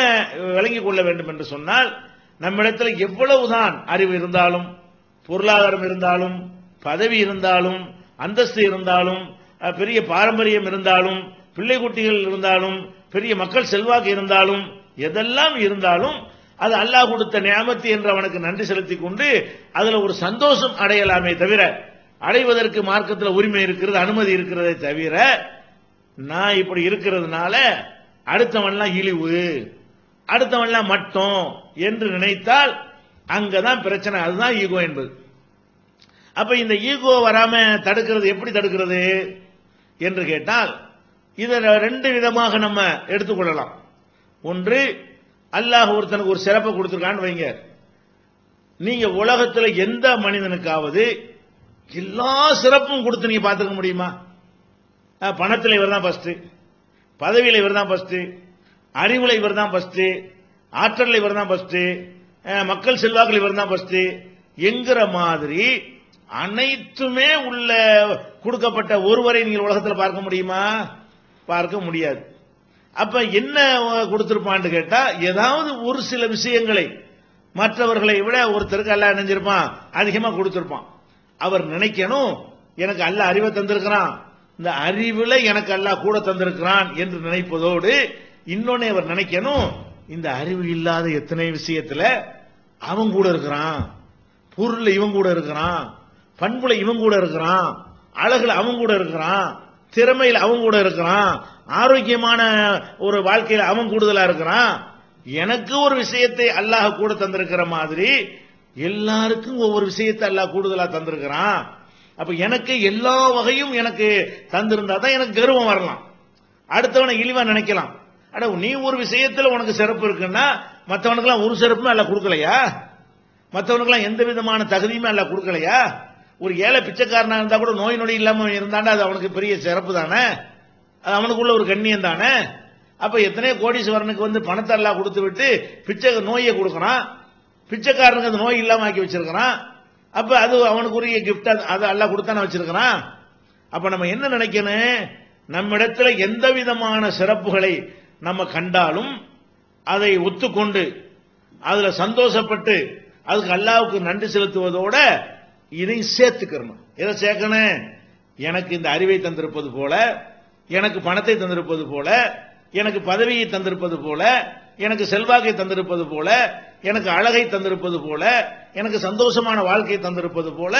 விளங்கிக் கொள்ள வேண்டும் என்று சொன்னால், நம்மிடத்தில் எவ்வளவுதான் அறிவு இருந்தாலும், பொருளாதாரம் இருந்தாலும், பதவி இருந்தாலும், அந்தஸ்து இருந்தாலும், பெரிய பாரம்பரியம் இருந்தாலும், பிள்ளை குட்டிகள் இருந்தாலும், பெரிய மக்கள் செல்வாக்கு இருந்தாலும், எதெல்லாம் இருந்தாலும் அது அல்லாஹ் கொடுத்த நியாமத்து என்று அவனுக்கு நன்றி செலுத்திக் கொண்டு அதுல ஒரு சந்தோஷம் அடையலாமே தவிர, அடைவதற்கு மார்க்கத்தில் உரிமை இருக்கிறது, அனுமதி இருக்கிறதே தவிர, நான் இப்படி இருக்கிறதுனால அடுத்தவன்லாம் இழிவு, அடுத்தவன்லாம் மட்டம் என்று நினைத்தால் அங்கதான் பிரச்சனை. அதுதான் ஈகோ என்பது. அப்ப இந்த ஈகோ வராம தடுக்கிறது எப்படி தடுக்கிறது என்று கேட்டால், இதை ரெண்டு விதமாக நம்ம எடுத்துக்கொள்ளலாம். ஒன்று, அல்லாஹ் ஒருத்தனுக்கு ஒரு சிறப்பை கொடுத்திருக்கான்னு வைங்க. நீங்க உலகத்தில் எந்த மனிதனுக்காவது எல்லா சிறப்பும் கொடுத்து நீங்க பார்த்துக்க முடியுமா? பணத்தில் இவர் தான் ஃபர்ஸ்ட், பதவியில் இவர் தான் ஃபர்ஸ்ட், அறிவுல இவர் தான் ஃபர்ஸ்ட், ஆற்றல் இவர் தான் ஃபர்ஸ்ட், மக்கள் செல்வாக்கள் இவர் தான் ஃபர்ஸ்ட் என்கிற மாதிரி அனைத்துமே உள்ள கொடுக்கப்பட்ட ஒருவரை நீங்கள் உலகத்தில் பார்க்க முடியுமா? பார்க்க முடியாது. அப்ப என்ன கொடுத்திருப்பான்னு கேட்டா, ஏதாவது ஒரு சில விஷயங்களை மற்றவர்களை விட ஒருத்தருக்கு அல்லாஹ் நினைஞ்சிருப்பான், அதிகமா கொடுத்திருப்பான். அவர் நினைக்கணும், எனக்கு அல்லாஹ் அறிவை தந்திருக்கிறான், இந்த அறிவுல எனக்கு அல்லாஹ் கூட தந்திருக்கிறான் என்று நினைப்பதோடு, இன்னொன்னு அவர் நினைக்கணும், இந்த அறிவு இல்லாத எத்தனை விஷயத்துல அவன் கூட இருக்கிறான், பொருள்ல இவன் கூட இருக்கிறான், பண்புல இவன் கூட இருக்கிறான், அழகுல அவன் கூட இருக்கிறான், திறமையில் அவன் கூட இருக்கிறான், ஆரோக்கியமான ஒரு வாழ்க்கையில் அவன் கூடுதலா இருக்கிறான். எனக்கு ஒரு விஷயத்தை அல்லாஹ் கூட தந்திருக்கிற மாதிரி எல்லாருக்கும் ஒவ்வொரு விஷயத்தை அல்லாஹ் கூடுதலா தந்திருக்கிறான். அப்ப எனக்கு எல்லா வகையும் எனக்கு தந்திருந்தா தான் எனக்கு கர்வம் வரலாம். அடுத்தவனை இழிவா நினைக்கலாம். அட, நீ ஒரு விஷயத்துல உனக்கு சிறப்பு இருக்குன்னா மற்றவனுக்கெல்லாம் ஒரு சிறப்புமே அல்லாஹ் கொடுக்கலையா? மற்றவனுக்கெல்லாம் எந்த விதமான தகுதியுமே அல்லாஹ் கொடுக்கலையா? ஒரு ஏழை பிச்சைக்காரனா இருந்தா கூட நோய் நொடி இல்லாம இருந்தாண்டா அது அவனுக்கு பெரிய சிறப்பு தானே, அது அவனுக்குள்ள ஒரு கண்ணியம் தானே. அப்ப எத்தனையோ கோடீஸ்வரனுக்கு பணத்தை எல்லாம் கொடுத்து விட்டு பிச்சை நோயை கொடுக்கறான், பிச்சைக்காரனுக்கு அந்த நோய் இல்லாம ஆக்கி வச்சிருக்கிறான். அப்ப அது அவனுக்குரிய கிஃப்ட், அது அல்லாஹ் கொடுத்தானே வச்சிருக்கிறான். அப்ப நம்ம என்ன நினைக்கணும், நம்மிடத்துல எந்த விதமான சிறப்புகளை நம்ம கண்டாலும் அதை ஒத்துக்கொண்டு அதுல சந்தோஷப்பட்டு அதுக்கு அல்லாஹ்வுக்கு நன்றி செலுத்துவதோட இதை சேர்த்துக்கணும். எதை சேர்க்கணும்? எனக்கு இந்த அறிவை தந்திருப்பது போல, எனக்கு பணத்தை தந்திருப்பது போல, எனக்கு பதவியை தந்திருப்பது போல, எனக்கு செல்வாக்கை தந்திருப்பது போல, எனக்கு அழகை தந்திருப்பது போல, எனக்கு சந்தோஷமான வாழ்க்கையை தந்திருப்பது போல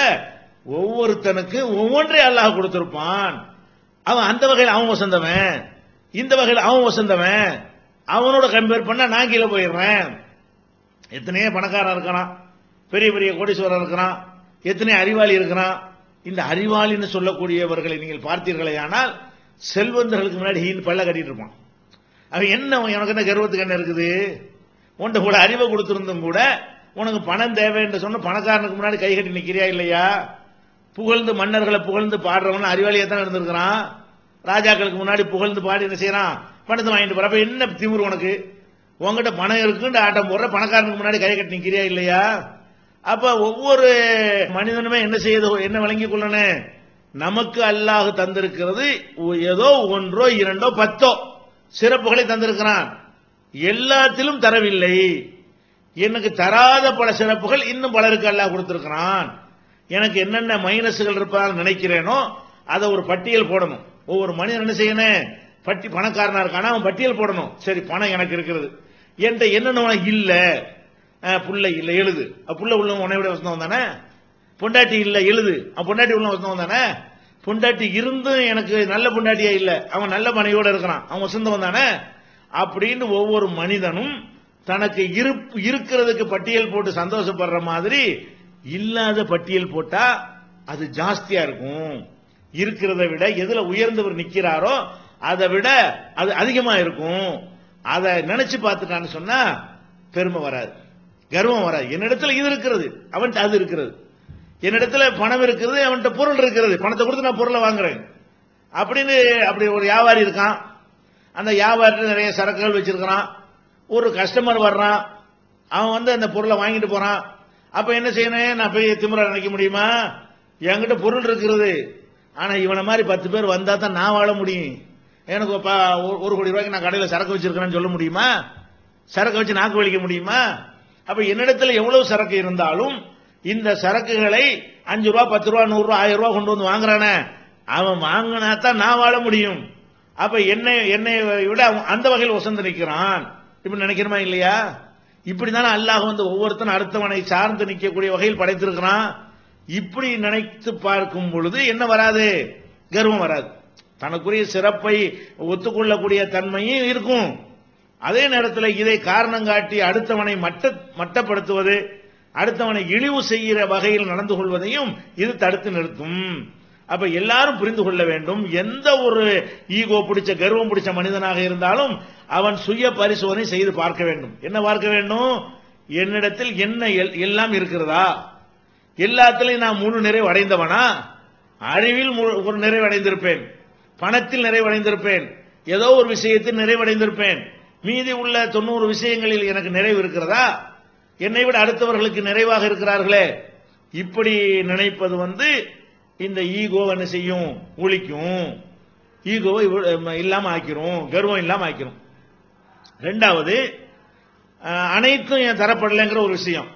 ஒவ்வொருத்தனுக்கு ஒவ்வொன்றை அல்லாஹ் கொடுத்திருப்பான். அவன் அந்த வகையில் அவன் வசந்தவன், இந்த வகையில் அவன் வசந்தவன், அவனோட கம்பேர் பண்ண நான் கீழே போயிடுறேன். எத்தனையோ பணக்காரன் இருக்கிறான், பெரிய பெரிய கோடீஸ்வரன் இருக்கிறான், எத்தனை அறிவாளி இருக்கிறான். இந்த அறிவாளின்னு சொல்லக்கூடியவர்களை நீங்கள் பார்த்தீர்களே ஆனால் செல்வந்தர்களுக்கு முன்னாடி பல்ல கட்டிட்டு இருப்பான். அவன் என்ன, உனக்கு என்ன கர்வத்துக்கு என்ன இருக்குது? உன்ட கூட அறிவை கொடுத்திருந்தும் கூட உனக்கு பணம் தேவை என்று சொன்ன பணக்காரனுக்கு முன்னாடி கை கட்டி நிக்கிறியா இல்லையா? புகழ்ந்து மன்னர்களை புகழ்ந்து பாடுறவன் அறிவாளியா தான் இருந்திருக்கிறான். ராஜாக்களுக்கு முன்னாடி புகழ்ந்து பாடி என்ன செய்யறான்? பணத்தை வாங்கிட்டு போற. அப்ப என்ன திமிரு உனக்கு? உங்ககிட்ட பணம் இருக்குன்னு ஆட்டம் போடுற, பணக்காரனுக்கு முன்னாடி கை கட்டி நிக்கிறியா இல்லையா? அப்ப ஒவ்வொரு மனிதனுமே என்ன செய்யுது, என்ன விளங்கிக் கொள்ளணும், நமக்கு அல்லாஹ் தந்திருக்கிறது ஏதோ ஒன்றோ இரண்டோ பத்தோ சிறப்புகளை தந்திருக்கிறான், எல்லாத்திலும் தரவில்லை. எனக்கு தராத பல சிறப்புகள் இன்னும் பலருக்கு அல்லாஹ் கொடுத்திருக்கிறான். எனக்கு என்னென்ன மைனஸ்கள் இருப்பதாக நினைக்கிறேனோ அதை ஒரு பட்டியல் போடணும். ஒவ்வொரு மனிதன் என்ன செய்யணும், பணக்காரனா இருக்கானா அவன் பட்டியல் போடணும். சரி, பணம் எனக்கு இருக்கிறது, என்கிட்ட என்னென்ன இல்ல, புள்ள இல்ல எழுது, புள்ள உள்ள உன்னை விட வசந்தவன் தானே. பொண்டாட்டி இல்ல எழுது, பொண்டாட்டி உள்ள வசந்தவன் தானே. பொண்டாட்டி இருந்தும் எனக்கு நல்ல பொண்டாட்டியா இல்ல, அவன் நல்ல மனைவியோட இருக்கிறான், அவன் வசந்தவன் தானே. அப்படின்னு ஒவ்வொரு மனிதனும் தனக்கு இருக்கிறதுக்கு பட்டியல் போட்டு சந்தோஷப்படுற மாதிரி இல்லாத பட்டியல் போட்டா அது ஜாஸ்தியா இருக்கும். இருக்கிறத விட எதுல உயர்ந்தவர் நிக்கிறாரோ அதை விட அது அதிகமா இருக்கும். அதை நினைச்சு பார்த்துட்டான்னு சொன்னா பெருமை வராது, கர்வம் வராது. என்னிடத்துல இது இருக்கிறது, அவன்கிட்ட அது இருக்கிறது. என்னிடத்துல பணம் இருக்கிறது, அவன்கிட்ட பொருள் இருக்கிறது, பணத்தை கொடுத்து நான் பொருளை வாங்குறேன் அப்படின்னு. அப்படி ஒரு வியாபாரி இருக்கான், அந்த வியாபாரத்தில் நிறைய சரக்குகள் வச்சிருக்கிறான். ஒரு கஸ்டமர் வர்றான், அவன் அந்த பொருளை வாங்கிட்டு போறான். அப்ப என்ன செய்யணும், நான் போய் திமிரா நினைக்க முடியுமா? என்கிட்ட பொருள் இருக்கிறது, ஆனா இவனை மாதிரி 10 பேர் வந்தா தான் நான் வாழ முடியும். எனக்கு 1 கோடி ரூபாய்க்கு நான் கடையில் சரக்கு வச்சிருக்கிறேன்னு சொல்ல முடியுமா? சரக்கு வச்சு நாக்கு வலிக்க முடியுமா? அப்ப என்னிடத்துல எவ்வளவு சரக்கு இருந்தாலும் இந்த சரக்குகளை 5 ரூபா 10 ரூபா 100 ரூபா 1000 ரூபா கொண்டு வந்து வாங்குறானே, அவன் வாங்கினா தான் நான் வாழ முடியும். அப்ப என்னை விட அந்த வகையில் வசந்து நிற்கிறான். இப்படி நினைக்கிறமா இல்லையா? இப்படிதானே அல்லாஹ் ஒவ்வொருத்தனும் அடுத்தவனை சார்ந்து நிற்கக்கூடிய வகையில் படைத்திருக்கிறான். இப்படி நினைத்து பார்க்கும் பொழுது என்ன வராது, கர்வம் வராது. தனக்குரிய சிறப்பை ஒத்துக்கொள்ளக்கூடிய தன்மையும் இருக்கும். அதே நேரத்தில் இதை காரணம் காட்டி அடுத்தவனை மட்டப்படுத்துவது, அடுத்தவனை இழிவு செய்கிற வகையில் நடந்து கொள்வதையும் இது தடுத்து நிறுத்தும். அப்ப எல்லாரும் புரிந்து கொள்ள வேண்டும், எந்த ஒரு ஈகோ பிடிச்ச கர்வம் பிடிச்ச மனிதனாக இருந்தாலும் அவன் சுய பரிசோதனை செய்து பார்க்க வேண்டும். என்ன பார்க்க வேண்டும், என்னிடத்தில் என்ன எல்லாம் இருக்கிறதா, எல்லாத்திலையும் நான் முழு நிறைவு அடைந்தவனா? அறிவில் ஒரு நிறைவடைந்திருப்பேன், பணத்தில் நிறைவடைந்திருப்பேன், ஏதோ ஒரு விஷயத்தில் நிறைவடைந்திருப்பேன், மீதி உள்ள 90 விஷயங்களில் எனக்கு நிறைவு இருக்கிறதா? என்னை விட அடுத்தவர்களுக்கு நிறைவாக இருக்கிறார்களே. இப்படி நினைப்பது இந்த ஈகோ என்ன செய்யும், ஒழிக்கும். ஈகோவை இல்லாம ஆக்கிரும், கர்வம் இல்லாம ஆக்கிரும். ரெண்டாவது, அனைத்தும் என் தரப்படலைங்கிற ஒரு விஷயம்.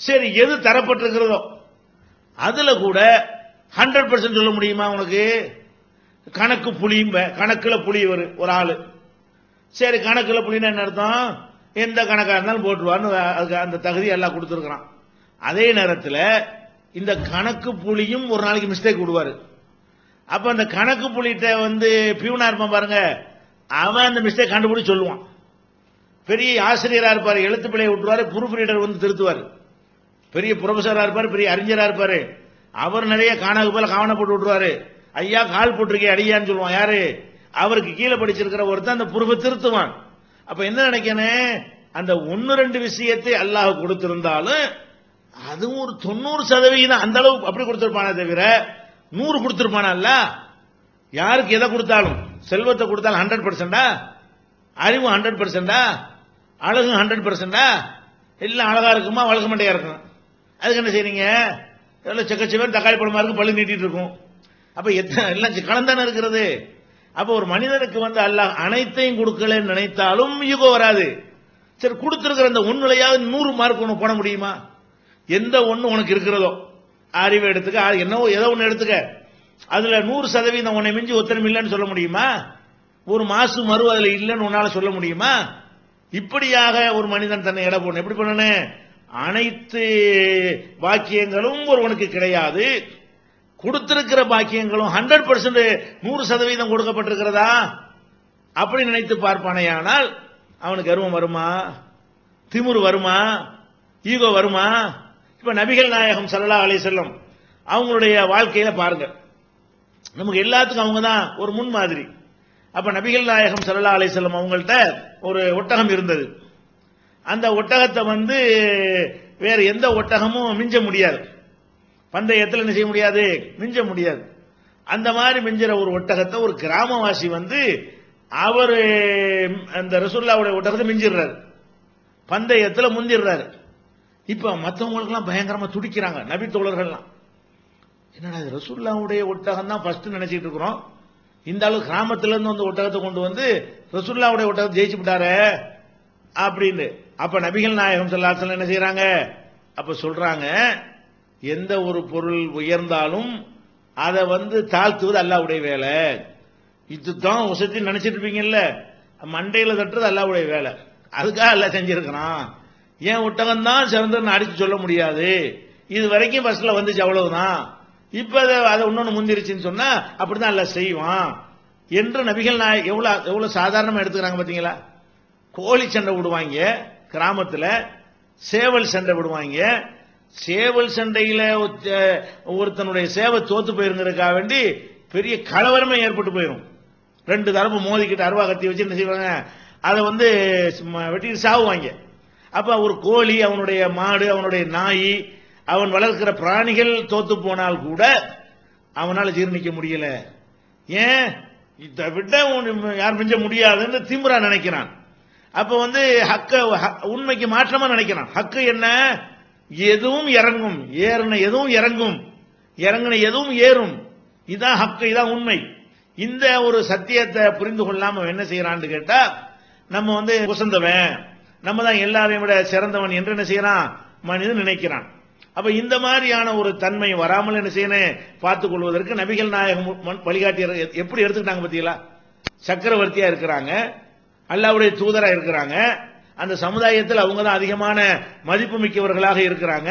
சரி, எது தரப்பட்டிருக்கிறதோ அதுல கூட 100% சொல்ல முடியுமா உனக்கு? கணக்கு புளியும், கணக்குல புளி ஒரு ஆளு. சரி, கணக்குல புளின்னா என்ன அர்த்தம்? எந்த கணக்கா இருந்தாலும் போட்டுருவான்னு அதுக்கு அந்த தகுதி எல்லாம் கொடுத்துருக்கிறான். அதே நேரத்தில் இந்த கணக்கு புளியும் ஒரு நாளைக்கு மிஸ்டேக் விடுவாரு. அப்ப அந்த கணக்கு புளிட்ட பியூனா இருப்பான் பாருங்க, அவன் அந்த மிஸ்டேக் கண்டுபிடிச்சு சொல்லுவான். பெரிய ஆசிரியரா இருப்பாரு, எழுத்து பிழையை விட்டுருவாரு, ப்ரூஃப் ரீடர் திருத்துவாரு. பெரிய ப்ரொஃபஸரா இருப்பாரு, பெரிய அறிஞரா இருப்பாரு, அவர் நிறைய காணாக்கு போல காவணப்பட்டு விட்டுருவாரு. ஐயா கால் போட்டிருக்கே அடியான்னு சொல்லுவான். யாரு? அவருக்கு கீழே படிச்சிருக்கிற ஒருத்தன் அந்த ப்ரூஃபை திருத்துவான். அப்ப என்ன நினைக்கணும், அந்த 1-2 விஷயத்தை அல்லாஹ் கொடுத்திருந்தாலும் அதுவும் ஒரு 90% அந்த அளவு அப்படி கொடுத்திருப்பானே தவிர 100 கொடுத்திருப்பானா? அல்ல, யாருக்கு எதை கொடுத்தாலும், செல்வத்தை கொடுத்தாலும் 100%, அறிவு 100%, அழகு 100%, எல்லாம் அழகா இருக்குமா, வழக்க மாட்டையா இருக்கும். அதுக்கு என்ன செய்றீங்க, எல்லாம் செக்கச்சவேன் தக்காளி பழமா இருக்கும், பள்ளி நீட்டிட்டு இருக்கும். அப்ப எல்லாம் கலந்தானே இருக்கிறது. அப்ப ஒரு மனிதனுக்கு அல்லாஹ் அனைத்தையும் கொடுக்கலன்னு நினைத்தாலும் ஈகோ வராது. சரி, கொடுத்திருக்கிற அந்த ஒண்ணுலையாவது 100 மார்க் உனக்கு போட முடியுமா? எந்த ஒண்ணு உனக்கு இருக்கிறதோ, அறிவு எடுத்துக்க, என்னவோ ஏதோ ஒண்ணு எடுத்துக்க, அதுல 100% உன்னை மிஞ்சி ஒத்தனம் இல்லைன்னு சொல்ல முடியுமா? ஒரு மாசு மறு அதுல இல்லைன்னு உன்னால சொல்ல முடியுமா? இப்படியாக ஒரு மனிதன் தன்னை எடை போடணும். எப்படி பண்ணணும்? அனைத்து பாக்கியங்களும் ஒருவனுக்கு கிடையாது, கொடுத்திருக்கிற பாக்கியங்களும் 100% 100% கொடுக்கப்பட்டிருக்கிறதா அப்படி நினைத்து பார்ப்பானேயானால் அவனுக்கு கர்வம் வருமா, திமிரு வருமா, ஈகோ வருமா? இப்ப நபிகள் நாயகம் ஸல்லல்லாஹு அலைஹி வஸல்லம் அவங்களுடைய வாழ்க்கையில பாருங்க, நமக்கு எல்லாத்துக்கும் அவங்க தான் ஒரு முன்மாதிரி. அப்ப நபிகள் நாயகம் ஸல்லல்லாஹு அலைஹி வஸல்லம் அவங்கள்ட்ட ஒரு ஒட்டகம் இருந்தது. அந்த ஒட்டகத்தை வேற எந்த ஒட்டகமும் மிஞ்ச முடியாது, பந்தயத்தில் என்ன செய்ய முடியாது, மிஞ்ச முடியாது. அந்த மாதிரி மிஞ்சிற ஒரு ஒட்டகத்தை ஒரு கிராமவாசி அவரு அந்த ரசூலுல்லாஹ்வுடைய ஒட்டகத்தை மிஞ்சிடுறாரு, பந்தயத்தில் முந்திடுறாரு. இப்ப மற்றவங்களுக்கு எல்லாம் பயங்கரமா துடிக்கிறாங்க நபி தோழர்கள்லாம். என்னடா ரசூலுல்லாஹ்வுடைய ஒட்டகம் தான் ஃபர்ஸ்ட் நினைச்சிட்டு இருக்கிறோம், இந்த அளவு கிராமத்துல இருந்து வந்து ஒட்டகத்தை கொண்டு வந்து ரசூலுல்லாஹ்வுடைய ஒட்டகத்தை ஜெயிச்சு விட்டாரு அப்படின்னு. அப்ப நபிகள் நாயகம் ஸல்லல்லாஹு அலைஹி வஸல்லம் என்ன செய்யறாங்க, அப்ப சொல்றாங்க, எந்த ஒரு பொருள் உயர்ந்தாலும் அதை தாழ்த்துவது அல்லாஹ்வுடைய வேலை. இதுதான் வசதி நினைச்சிட்டு இருப்பீங்கல்ல, மண்டையில தட்டுறது அல்லாஹ்வுடைய வேலை. அதுக்காக அல்லாஹ் செஞ்சிருக்கிறான். ஏன் ஒட்டகம் தான் சிறந்தன்னு அடிச்சு சொல்ல முடியாது, இது வரைக்கும் பஸ்ல வந்துச்சு அவ்வளவுதான், இப்ப அதை இன்னொன்னு முந்திருச்சுன்னு சொன்னா அப்படிதான் அல்லாஹ் செய்வான் என்று நபிகள் நாயகம் எவ்வளவு சாதாரணமா எடுத்துக்கிறாங்க பாத்தீங்களா. கோழி சண்டை விடுவாங்க கிராமத்துல, சேவல் சண்டை விடுவாங்க. சேவல் சண்டையில ஒருத்தனுடைய சேவை தோத்து போயிருங்கிறதுக்காக வேண்டி பெரிய கலவரமே ஏற்பட்டு போயிடும். ரெண்டு தரப்பு மோதிக்கிட்டு அருவா கத்தி வச்சு என்ன செய்வாங்க, அதை வெட்டிட்டு சாவுவாங்க. அப்ப ஒரு கோழி, அவனுடைய மாடு, அவனுடைய நாய், அவன் வளர்க்கிற பிராணிகள் தோத்து போனால் கூட அவனால் ஜீர்ணிக்க முடியல. ஏன் இதை விட யார் மிஞ்ச முடியாதுன்னு திமிரா நினைக்கிறான். அப்ப ஹக்க உண்மைக்கு மாற்றமா நினைக்கிறான். ஹக்கு என்ன, எதுவும் இறங்கும், ஏறின எதுவும் இறங்கும், இறங்கின எதுவும் ஏறும், இதான் ஹக்கு, இதான் உண்மை. இந்த ஒரு சத்தியத்தை புரிந்து கொள்ளாம என்ன செய்யறான்னு கேட்டா, நம்ம உசந்தவன், நம்ம தான் எல்லாரையும் விட சிறந்தவன் என்று என்ன செய்யறான் மனிதன் நினைக்கிறான். அப்ப இந்த மாதிரியான ஒரு தன்மை வராமல் என்ன செய்யணும் பார்த்துக் கொள்வதற்கு நபிகள் நாயகம் வழிகாட்டி எப்படி எடுத்துக்கிட்டாங்க பாத்தீங்களா. சக்கரவர்த்தியா இருக்கிறாங்க, அல்லாஹ்வுடைய தூதரா இருக்கிறாங்க, அந்த சமுதாயத்தில் அவங்க தான் அதிகமான மதிப்பு மிக்கவர்களாக இருக்கிறாங்க.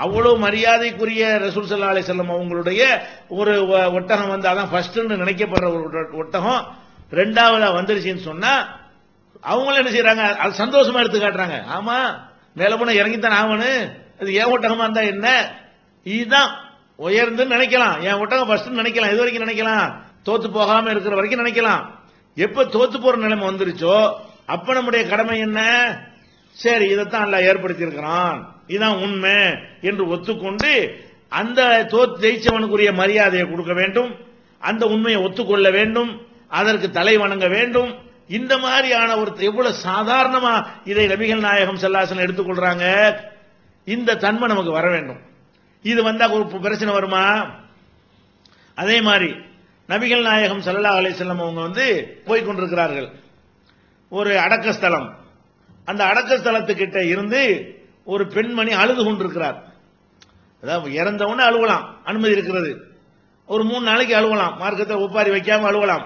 அவ்வளவு மரியாதைக்குரிய ரசூல் ஸல்லல்லாஹு அலைஹி வஸல்லம் அவங்களுடைய ஒரு ஒட்டகம் அதான் ஃபர்ஸ்ட் நினைக்கப்படுற ஒரு ஒட்டகம் ரெண்டாவதா வந்துருச்சுன்னு சொன்னா அவங்களும் என்ன செய்யறாங்க, அது சந்தோஷமா எடுத்து காட்டுறாங்க. ஆமா மேல போன இறங்கித்தான் ஆவனு, அது ஏன் ஒட்டகமா இருந்தா என்ன, இதுதான் உயர்ந்துன்னு நினைக்கலாம், என் ஒட்டகம் ஃபர்ஸ்ட் நினைக்கலாம், இது வரைக்கும் நினைக்கலாம், தோத்து போகாம இருக்கிற வரைக்கும் நினைக்கலாம். எப்ப தோத்து போற நிலைமை வந்துருச்சோ அப்ப நம்முடைய கடமை என்ன, சரி இதைத்தான் அல்லாஹ் ஏற்படுத்தி இருக்கிறான், இதுதான் உண்மை என்று ஒத்துக்கொண்டு அந்த தோத்து ஜெயிச்சவனுக்குரிய மரியாதையை கொடுக்க வேண்டும், அந்த உண்மையை ஒத்துக்கொள்ள வேண்டும், அதற்கு தலை வணங்க வேண்டும். இந்த மாதிரியான ஒரு எவ்வளவு சாதாரணமா இதை நபிகள் நாயகம் ஸல்லல்லாஹு அலைஹி வஸல்லம் எடுத்துக்கொள்றாங்க. இந்த தன்மை நமக்கு வர வேண்டும். இது வந்தா ஒரு பிரச்சனை வருமா? அதே மாதிரி நபிகள் நாயகம் ஸல்லல்லாஹு அலைஹி வஸல்லம் அவங்க போய் கொண்டிருக்கிறார்கள் ஒரு அடக்கஸ்தலம். அந்த அடக்கஸ்தலத்துக்கிட்ட இருந்து ஒரு பெண்மணி அழுது கொண்டிருக்கிறார். அதாவது இறந்தவொன்னு அழுவலாம், அனுமதி இருக்கிறது. ஒரு 3 நாளைக்கு அழுவலாம், மார்க்கத்தை ஒப்பாரி வைக்காம அழுவலாம்,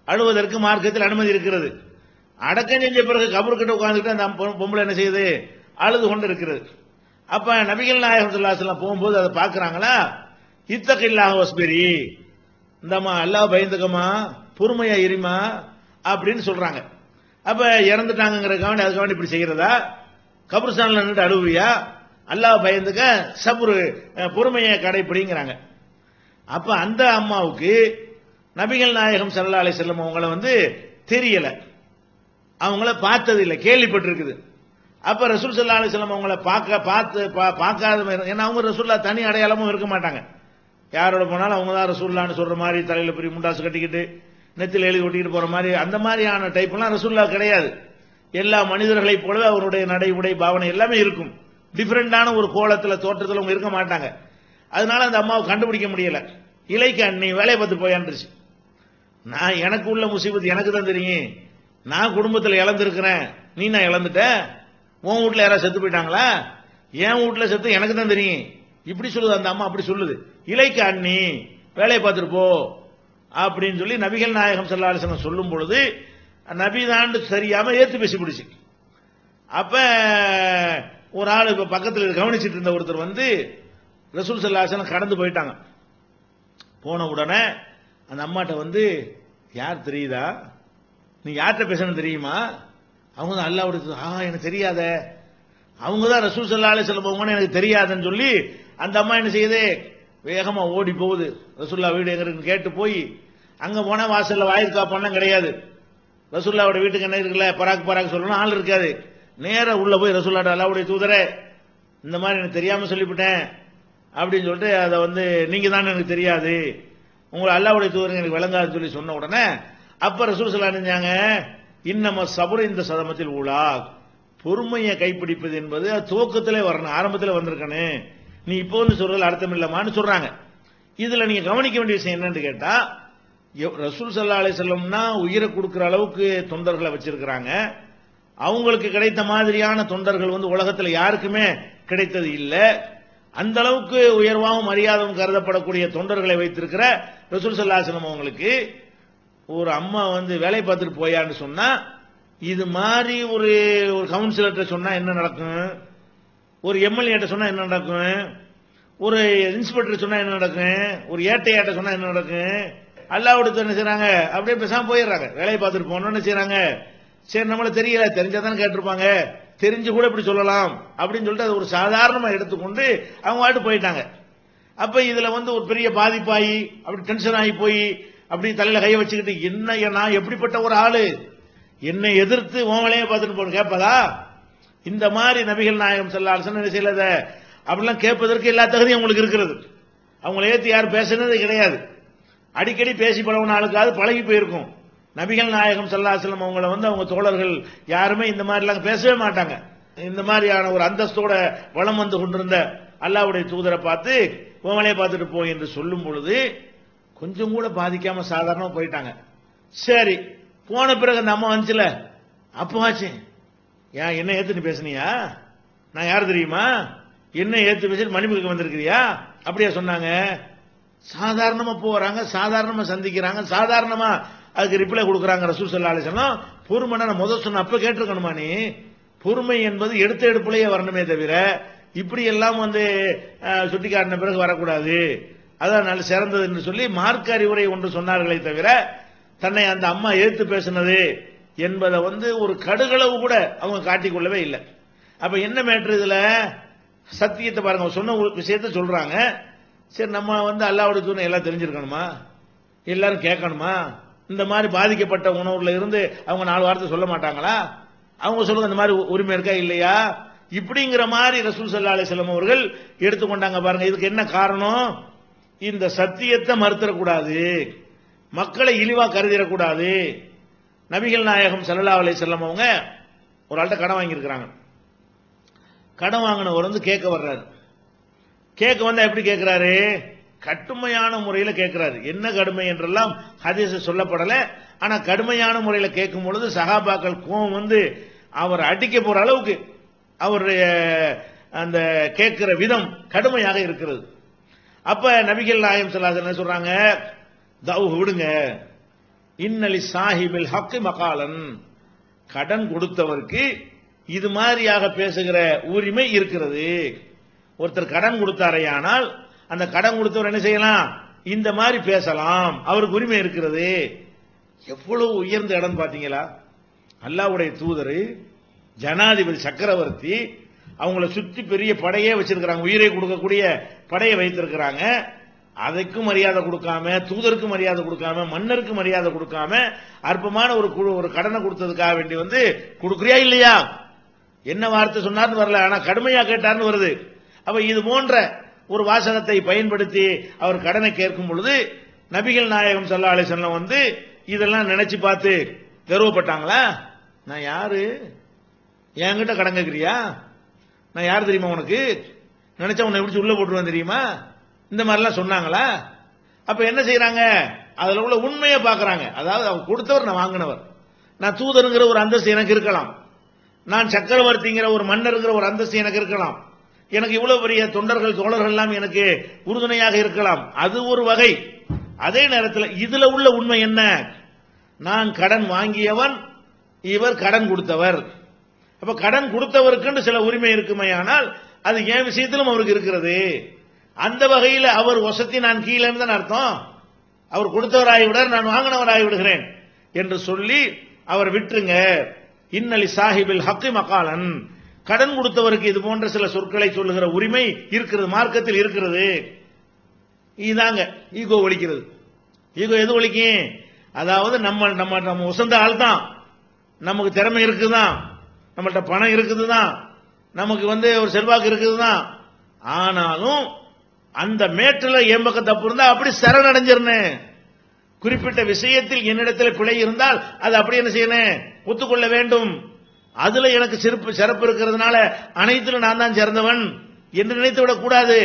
அழுவதற்கு மார்க்கத்தில் அனுமதி இருக்கிறது. அடக்கம் செஞ்ச பிறகு கபர்கிட்ட உட்கார்ந்துட்டு அந்த பொம்பளை என்ன செய்யுது, அழுது கொண்டு இருக்கிறது. அப்ப நபிகள் நாயகம் ஸல்லல்லாஹு அலைஹி வஸல்லம் போகும்போது அதை பார்க்கறாங்களா, இத்தகில்லாஹ வஸ்பிரி, இந்தம்மா அல்லாஹ் பயந்துக்கமா, பொறுமையா இருமா அப்படின்னு சொல்றாங்க. அப்ப இறந்துட்டாங்கிறதுக்காக அதுக்காக இப்படி செய்யறதா, கபர்ஸ்தான்ல நின்று அழுவியா, அல்லாஹ் பயந்துக்க, சபுரு பொறுமையை கடைப்பிடிங்கிறாங்க. அப்ப அந்த அம்மாவுக்கு நபிகள் நாயகம் ஸல்லல்லாஹு அலைஹி வஸல்லம் அவங்கள தெரியல, அவங்கள பார்த்தது இல்லை, கேள்விப்பட்டிருக்குது. அப்ப ரசூல் ஸல்லல்லாஹு அலைஹி வஸல்லம் அவங்கள பார்க்காத, ஏன்னா அவங்க ரசூல்லா தனி அடையாளமும் இருக்க மாட்டாங்க. யாரோட போனாலும் அவங்க தான் ரசூல்லான்னு சொல்ற மாதிரி தலையில பெரிய முண்டாசு கட்டிக்கிட்டு நெத்தில எழுதி ஒட்டிக்கிட்டு போற மாதிரி அந்த மாதிரியான டைப்லாம் ரசூல்லா கிடையாது. எல்லா மனிதர்களைப் போலவே அவருடைய நடை உடை பாவனை எல்லாமே இருக்கும். டிஃபரெண்டான ஒரு கோலத்தில் தோற்றத்தில் அவங்க இருக்க மாட்டாங்க. அதனால அந்த அம்மாவை கண்டுபிடிக்க முடியல. இலைக்கு அண்ணி வேலையை பார்த்து போயான்ருச்சு. நான் எனக்கு உள்ள முசீபத்து எனக்கு தான் தெரியும், நான் குடும்பத்தில் இழந்திருக்கிறேன், நீ நான் இழந்துட்டேன், உன் வீட்டில் யாராவது செத்து போயிட்டாங்களா, என் வீட்டில் செத்து எனக்கு தான் தெரியும், இப்படி சொல்லுது அந்த அம்மா. அப்படி சொல்லுது, இலைக்கு அண்ணி வேலையை பார்த்துட்டு போ அப்படின்னு சொல்லி நபிகள் நாயகம் ஸல்லல்லாஹு அலைஹி வஸல்லம் சொல்லும் பொழுது நபிதான் சரியாம ஏத்து பேசி பிடிச்சு. அப்ப ஒரு ஆள் இப்ப பக்கத்தில் கவனிச்சிட்டு இருந்த ஒருத்தர் ரசூல் ஸல்லல்லாஹு அலைஹி வஸல்லம் கடந்து போயிட்டாங்க. போன உடனே அந்த அம்மாட்ட யார் தெரியுதா, நீ யார்கிட்ட பேசணும் தெரியுமா, அவங்க தான் அல்லாஹ்வுடைய, எனக்கு தெரியாத, அவங்க தான் ரசூல் ஸல்லல்லாஹு அலைஹி வஸல்லம் எனக்கு தெரியாதுன்னு சொல்லி அந்த அம்மா என்ன செய்யுது, வேகமா ஓடி போகுது. ரசூல்லா வீடு எங்க இருக்குன்னு கேட்டு போய் அங்க போனா வாசல்ல வாயிற்காப்பெல்லாம் கிடையாது, ரசூல்லாவோட வீட்டுக்கு என்ன இருக்குல்ல பராக் சொல்லணும் ஆள் இருக்காது. நேர உள்ள போய் ரசூல்லாட்ட, அல்லாஹ்வுடைய தூதரே இந்த மாதிரி எனக்கு தெரியாம சொல்லிவிட்டேன் அப்படின்னு சொல்லிட்டு அதை நீங்க தான் எனக்கு தெரியாது, உங்களை அல்லாஹ்வுடைய தூதர் எனக்கு விளங்காதுன்னு சொல்லி சொன்ன உடனே அப்ப ரசூல் ஸல்லல்லாஹு அலைஹி வஸல்லம் செஞ்சாங்க, இன்னம சபுர இந்த சதமத்தில் ஊழா, பொறுமையை கைப்பிடிப்பது என்பது அது துவக்கத்திலே வரணும், ஆரம்பத்தில் வந்திருக்கணும். நீ இப்போ வந்து சொல்றதுல அர்த்தம் இல்லமான்னு சொல்றாங்க. இதுல நீங்க கவனிக்க வேண்டிய விஷயம் என்னன்னு கேட்டா, ரசூல் ஸல்லல்லாஹு அலைஹி வஸல்லம்னா உயிரை கொடுக்கிற அளவுக்கு தொண்டர்களை வச்சிருக்கிறாங்க. அவங்களுக்கு கிடைத்த மாதிரியான தொண்டர்கள் வந்து உலகத்துல யாருக்குமே கிடைத்தது இல்ல. அந்த அளவுக்கு உயர்வாகவும் மரியாதையும் கருதப்படக்கூடிய தொண்டர்களை வைத்திருக்கிற ரசூல் ஸல்லல்லாஹு அலைஹி வஸல்லம் அவங்களுக்கு ஒரு அம்மா வந்து வேலை பார்த்துட்டு போயான்னு சொன்னா, இது மாதிரி ஒரு கவுன்சிலர்கிட்ட சொன்னா என்ன நடக்கும், ஒரு எம்எல்ஏ சொன்னா என்ன நடக்கும், ஒரு இன்ஸ்பெக்டர் சொன்னா என்ன நடக்கும், ஒரு ஏட்டையாட்ட சொன்னா என்ன நடக்கும், அல்லாஹ்வுக்கு என்ன செய்றாங்க, அப்படியே பேசாம போயிடுறாங்க. வேலையை பார்த்துட்டு போனோம்னு என்ன செய்றாங்க, சரி நம்மள தெரியல, தெரிஞ்சாதான் கேட்டிருப்பாங்க, தெரிஞ்சு கூட இப்படி சொல்லலாம் அப்படின்னு சொல்லிட்டு அது ஒரு சாதாரணமா எடுத்துக்கொண்டு அவங்க வாட்டு போயிட்டாங்க. அப்ப இதுல வந்து ஒரு பெரிய பாதிப்பாகி அப்படி டென்ஷன் ஆகி போய் அப்படி தலையில கைய வச்சுக்கிட்டு, என்ன நான் எப்படிப்பட்ட ஒரு ஆளு, என்னை எதிர்த்து உன் வேலையை பார்த்துட்டு போன கேட்பதா, இந்த மாதிரி நபிகள் நாயகம் ஸல்லல்லாஹு அலைஹி வஸல்லம் செய்யலத அப்படிலாம் கேட்பதற்கு எல்லா தகுதியும் உங்களுக்கு இருக்கிறது. அவங்களை ஏற்றி யாரும் பேசுனது கிடையாது. அடிக்கடி பேசி பழகின ஆளுக்காவது பழகி போயிருக்கும். நபிகள் நாயகம் ஸல்லல்லாஹு அலைஹி வஸல்லம் அவங்களை வந்து அவங்க தோழர்கள் யாருமே இந்த மாதிரிலாம் பேசவே மாட்டாங்க. இந்த மாதிரியான ஒரு அந்தஸ்தோட வளம் வந்து கொண்டிருந்த அல்லாஹ்வுடைய தூதரை பார்த்து உன் வேலையை பார்த்துட்டு போய் என்று சொல்லும் பொழுது கொஞ்சம் கூட பாதிக்காம சாதாரணமா போயிட்டாங்க. சரி, போன பிறகு அந்த அம்மா வந்துச்சுல, அப்போ ஆச்சு, ஏன் என்ன ஏத்துட்டு பேசுனியா, நான் யார் தெரியுமா, என்ன ஏத்து பேசி மன்னிப்புக்கு வந்திருக்கிறியா, அப்படியா சொன்னாங்க. சாதாரணமா போறாங்க, சாதாரணமா சந்திக்கிறாங்க, சாதாரணமா அதுக்கு ரிப்ளை கொடுக்குறாங்க. ரசூல் ஸல்லல்லாஹு அலைஹி வஸல்லம் பொறுமை நான் முதல் சொன்ன அப்ப கேட்டிருக்கணுமா, நீ பொறுமை என்பது எடுத்த எடுப்புலயே வரணுமே தவிர இப்படி எல்லாம் வந்து சுட்டி காட்டின பிறகு வரக்கூடாது, அதான் நல்ல சிறந்தது என்று சொல்லி மார்க்க அறிவுரை ஒன்று சொன்னார்களே தவிர தன்னை அந்த அம்மா ஏத்து பேசினது என்பதை வந்து ஒரு கடுகளவு கூட அவங்க காட்டிக்கொள்ளவே இல்லை. அப்ப என்ன மேட்ரு இதுல, சத்தியத்தை பாருங்க, சொன்ன விஷயத்த சொல்றாங்க. சரி, நம்ம வந்து அல்லாஹ்வுடைய தூதர் எல்லாம் தெரிஞ்சிருக்கணுமா, எல்லாரும் கேட்கணுமா, இந்த மாதிரி பாதிக்கப்பட்ட உணவுல இருந்து அவங்க 4 வார்த்தை சொல்ல மாட்டாங்களா, அவங்க சொல்லுங்க இந்த மாதிரி உரிமை இருக்கா இல்லையா, இப்படிங்கிற மாதிரி ரசூல் ஸல்லல்லாஹு அலைஹி வஸல்லம் அவர்கள் எடுத்துக்கொண்டாங்க. பாருங்க, இதுக்கு என்ன காரணம், இந்த சத்தியத்தை மறுத்தரக்கூடாது, மக்களை இழிவா கருதிடக்கூடாது. நபிகள் நாயகம் ஸல்லல்லாஹு அலைஹி வஸல்லம் அவங்க ஒரு ஆள்கிட்ட கடன் வாங்கியிருக்கிறாங்க. கடன் வாங்கினவர் வந்து கேட்க வர்றாரு. கேட்க வந்தா எப்படி கேட்கிறாரு, கடுமையான முறையில கேட்கிறாரு. என்ன கடுமை என்றெல்லாம் ஹதீஸ் சொல்லப்படல. ஆனா கடுமையான முறையில கேட்கும் பொழுது சஹாபாக்கள் கோபம் வந்து அவர் அடிக்க போற அளவுக்கு அவருடைய அந்த கேட்கிற விதம் கடுமையாக இருக்கிறது. அப்ப நபிகள் நாயகம் ஸல்லல்லாஹு அலைஹி வஸல்லம் சொல்றாங்க, தௌஹ் விடுங்க, இன்னலி சாஹிபில் ஹக் மகாலன், கடன் கொடுத்தவருக்கு இது மாதிரியாக பேசுகிற உரிமை இருக்கிறது. ஒருத்தர் கடன் கொடுத்தாரையானால் அந்த கடன் கொடுத்தவர் என்ன செய்யலாம், இந்த மாதிரி பேசலாம், அவருக்கு உரிமை இருக்கிறது. எவ்வளவு உயர்ந்த இடம் பாத்தீங்களா, அல்லாஹ்வுடைய தூதர், ஜனாதிபதி, சக்கரவர்த்தி, அவங்கள சுத்தி பெரிய படையே வச்சிருக்கிறாங்க, உயிரை கொடுக்கக்கூடிய படையை வைத்திருக்கிறாங்க. அதுக்கும் மரியாதை கொடுக்காம, தூதருக்கு மரியாதை கொடுக்காம, மன்னருக்கு மரியாதை கொடுக்காம அற்பமான ஒரு கடனை கொடுத்ததுக்காக வேண்டி வந்து கொடுக்குறியா இல்லையா, என்ன வார்த்தை சொன்னார்னு வரல, ஆனா கடுமையா கேட்டார்னு வருது. அப்ப இது போன்ற ஒரு வாசகத்தை பயன்படுத்தி அவர் கடனை கேட்கும் பொழுது நபிகள் நாயகம் ஸல்லல்லாஹு அலைஹி வஸல்லம் வந்து இதெல்லாம் நினைச்சு பார்த்து கர்வப்பட்டாங்களா, நான் யாரு, என்கிட்ட கடன் கேட்கிறியா, நான் யார் தெரியுமா உனக்கு, நினைச்சா உன்னை எப்படி உள்ள போட்டுருவேன் தெரியுமா, இந்த மாதிரிலாம் சொன்னாங்களா. அப்ப என்ன செய்யறாங்க, அதுல உள்ள உண்மையை பாக்குறாங்க. அதாவது அவர் கொடுத்தவர், நான் வாங்கினவர், நான் தூதருங்கிற ஒரு அந்தஸ்து எனக்கு இருக்கலாம், நான் சக்கரவர்த்திங்கிற ஒரு மன்னருங்கிற ஒரு அந்தஸ்து எனக்கு இருக்கலாம், எனக்கு இவ்வளவு பெரிய தொண்டர்கள் தோழர்கள் எல்லாம் எனக்கு உறுதுணையாக இருக்கலாம், அது ஒரு வகை. அதே நேரத்தில் இதுல உள்ள உண்மை என்ன, நான் கடன் வாங்கியவன், இவர் கடன் கொடுத்தவர். அப்ப கடன் கொடுத்தவருக்கு சில உரிமை இருக்குமே, ஆனால் அது என் விஷயத்திலும் அவருக்கு இருக்கிறது. அந்த வகையில் அவர் வசதி, நான் கீழே தான் அர்த்தம், அவர் கொடுத்தவராகிவிட நான் வாங்கினவராகி விடுகிறேன் என்று சொல்லி அவர் விட்டுருங்க. இன்னலி சாஹிபில் ஹக் மகாலன், கடன் கொடுத்தவருக்கு இது போன்ற சில சொற்களை சொல்லுகிற உரிமை இருக்கிறது, மார்க்கத்தில் இருக்கிறது. இதாங்க ஈகோ ஒழிக்கிறது. ஈகோ எது ஒழிக்கும், அதாவது நம்ம நம்ம நம்ம உசந்த ஆள் தான், நமக்கு திறமை இருக்குதான், நம்மள்ட்ட பணம் இருக்குதுதான், நமக்கு வந்து ஒரு செல்வாக்கு இருக்குதுதான், ஆனாலும் அந்த மேட்டில் என் பக்கம் தப்பு இருந்தா அப்படி சரணடைஞ்சிருந்தேன், குறிப்பிட்ட விஷயத்தில் என்னிடத்தில் பிழை இருந்தால் அது அப்படி என்ன செய்யணும், ஒத்துக்கொள்ள வேண்டும். அதுல எனக்கு சிறப்பு இருக்கிறதுனால அனைத்திலும் நான் தான் சிறந்தவன் என்று நினைத்து விடக் கூடாது.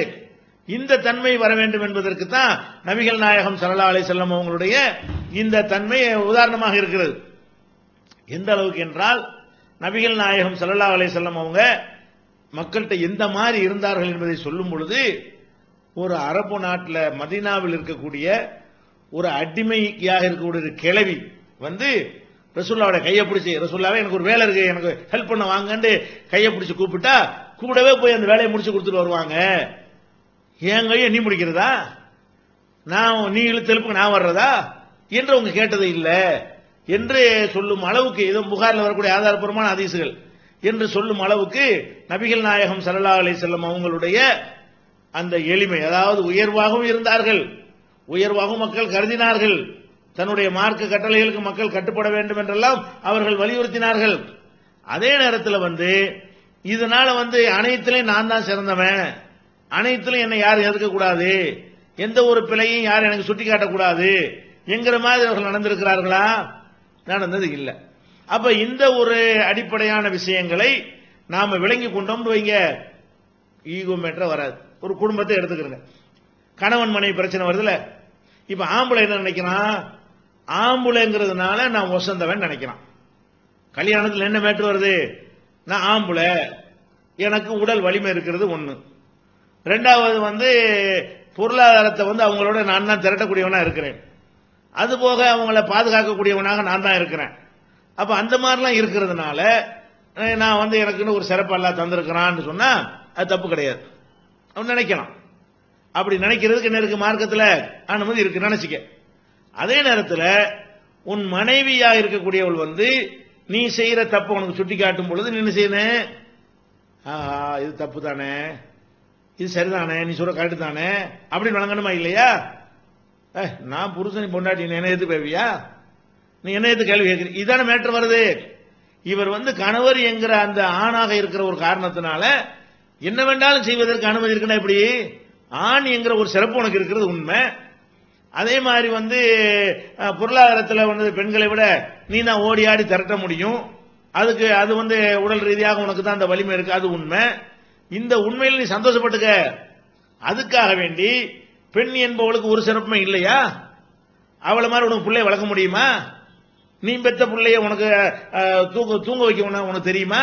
இந்த தன்மை வர வேண்டும் என்பதற்கு தான் நபிகள் நாயகம் ஸல்லல்லாஹு அலைஹி வஸல்லம் அவங்களுடைய இந்த தன்மை உதாரணமாக இருக்கிறது. எந்த அளவுக்கு என்றால், நபிகள் நாயகம் ஸல்லல்லாஹு அலைஹி வஸல்லம் அவங்க மக்கள்கிட்ட எந்த மாதிரி இருந்தார்கள் என்பதை சொல்லும் பொழுது, ஒரு அரபு நாட்டில் மதீனாவில் இருக்கக்கூடிய ஒரு அடிமையாக இருக்கக்கூடிய ஒரு கிழவி வந்து ரசூலுல்லாவோட கையை பிடிச்சி, ரசூலுல்லாவே எனக்கு ஒரு வேலை இருக்கு, எனக்கு ஹெல்ப் பண்ண வாங்கன்னு கையை பிடிச்சி கூப்பிட்டா கூடவே போய் அந்த வேலையை முடிச்சு கொடுத்துட்டு வருவாங்க. என் கையை நீ முடிக்கிறதா, நீ இழுத்து எழுப்புக்கு நான் வர்றதா என்று அவங்க கேட்டது இல்லை என்று சொல்லும் அளவுக்கு, ஏதோ புகாரில் வரக்கூடிய ஆதாரபூர்வமான ஹதீசுகள் என்று சொல்லும் அளவுக்கு நபிகள் நாயகம் ஸல்லல்லாஹு அலைஹி வஸல்லம் அவங்களுடைய அந்த எளிமை, அதாவது உயர்வாகவும் இருந்தார்கள், உயர்வாகவும் மக்கள் கருதினார்கள், தன்னுடைய மார்க்க கட்டளைகளுக்கு மக்கள் கட்டுப்பட வேண்டும் என்றெல்லாம் அவர்கள் வலியுறுத்தினார்கள். அதே நேரத்தில் வந்து இதனால வந்து அனைத்திலையும் நான் தான் சிறந்தவன், அனைத்திலும் என்னை யாரும் எதிர்க்கக்கூடாது, எந்த ஒரு பிழையும் யாரும் எனக்கு சுட்டி காட்டக்கூடாது என்கிற மாதிரி அவர்கள் நடந்திருக்கிறார்களா? நடந்தது இல்லை. அப்ப இந்த ஒரு அடிப்படையான விஷயங்களை நாம விளங்கி கொண்டோம் வைங்க, ஈகோ மேட்டர் வராது. ஒரு குடும்பத்தை எடுத்துக்கிறங்க, கணவன் மனைவி பிரச்சனை வருதுல, இப்ப ஆம்பளை என்ன நினைக்கிறான், ஆம்புலைங்கிறதுனால நான் வசந்தவன் நினைக்கிறான். கல்யாணத்தில் என்ன மேட்டர் வருது, நான் ஆம்புல, எனக்கு உடல் வலிமை இருக்கிறது ஒண்ணு, ரெண்டாவது வந்து பொருளாதாரத்தை வந்து அவங்களோட நான் தான் திரட்டக்கூடியவனா இருக்கிறேன், அது போக அவங்கள பாதுகாக்கக்கூடியவனாக நான் தான் இருக்கிறேன். அப்ப அந்த மாதிரிலாம் இருக்கிறதுனால நான் வந்து எனக்குன்னு ஒரு சிறப்பு எல்லாம் தந்திருக்கிறான்னு சொன்னா அது தப்பு கிடையாது, அவன் நினைக்கலாம். அப்படி நினைக்கிறதுக்கு என்ன இருக்கு, மார்க்கத்தில் அனுமதி இருக்கு, நினைச்சுக்க. அதே நேரத்தில் உன் மனைவியா இருக்கக்கூடியவள் வந்து நீ செய்யற தப்பு உனக்கு சுட்டி காட்டும் பொழுது நீ என்ன செய்யணும், இது தப்பு தானே, இது சரிதானே, நீ சொல்ற கரெக்ட் தானே அப்படின்னு வழங்கணுமா இல்லையா? நான் புருஷனை பொண்டாட்டி என்ன எது பேவியா, நீ என்ன எது கேள்வி கேட்கிறீ, இதான மேட்டர் வருது. இவர் வந்து கணவர் என்கிற அந்த ஆணாக இருக்கிற ஒரு காரணத்தினால என்ன வேண்டாலும் செய்வதற்கு அனுமதி இருக்குன்னா எப்படி, ஆண் என்கிற ஒரு சிறப்பு உனக்கு இருக்கிறது உண்மை. அதே மாதிரி வந்து பொருளாதாரத்தில் வந்து பெண்களை விட நீ தான் ஓடி ஆடி திரட்ட முடியும், அதுக்கு அது வந்து உடல் ரீதியாக உனக்கு தான் அந்த வலிமை இருக்கு, அது உண்மை. இந்த உண்மையில் நீ சந்தோஷப்பட்டுக்க. அதுக்காக வேண்டி பெண் என்பவளுக்கு ஒரு சிறப்புமே இல்லையா, அவளை மாதிரி உனக்கு பிள்ளைய வளர்க்க முடியுமா, நீ பெத்த பிள்ளைய உனக்கு தூங்க வைக்க உனக்கு தெரியுமா,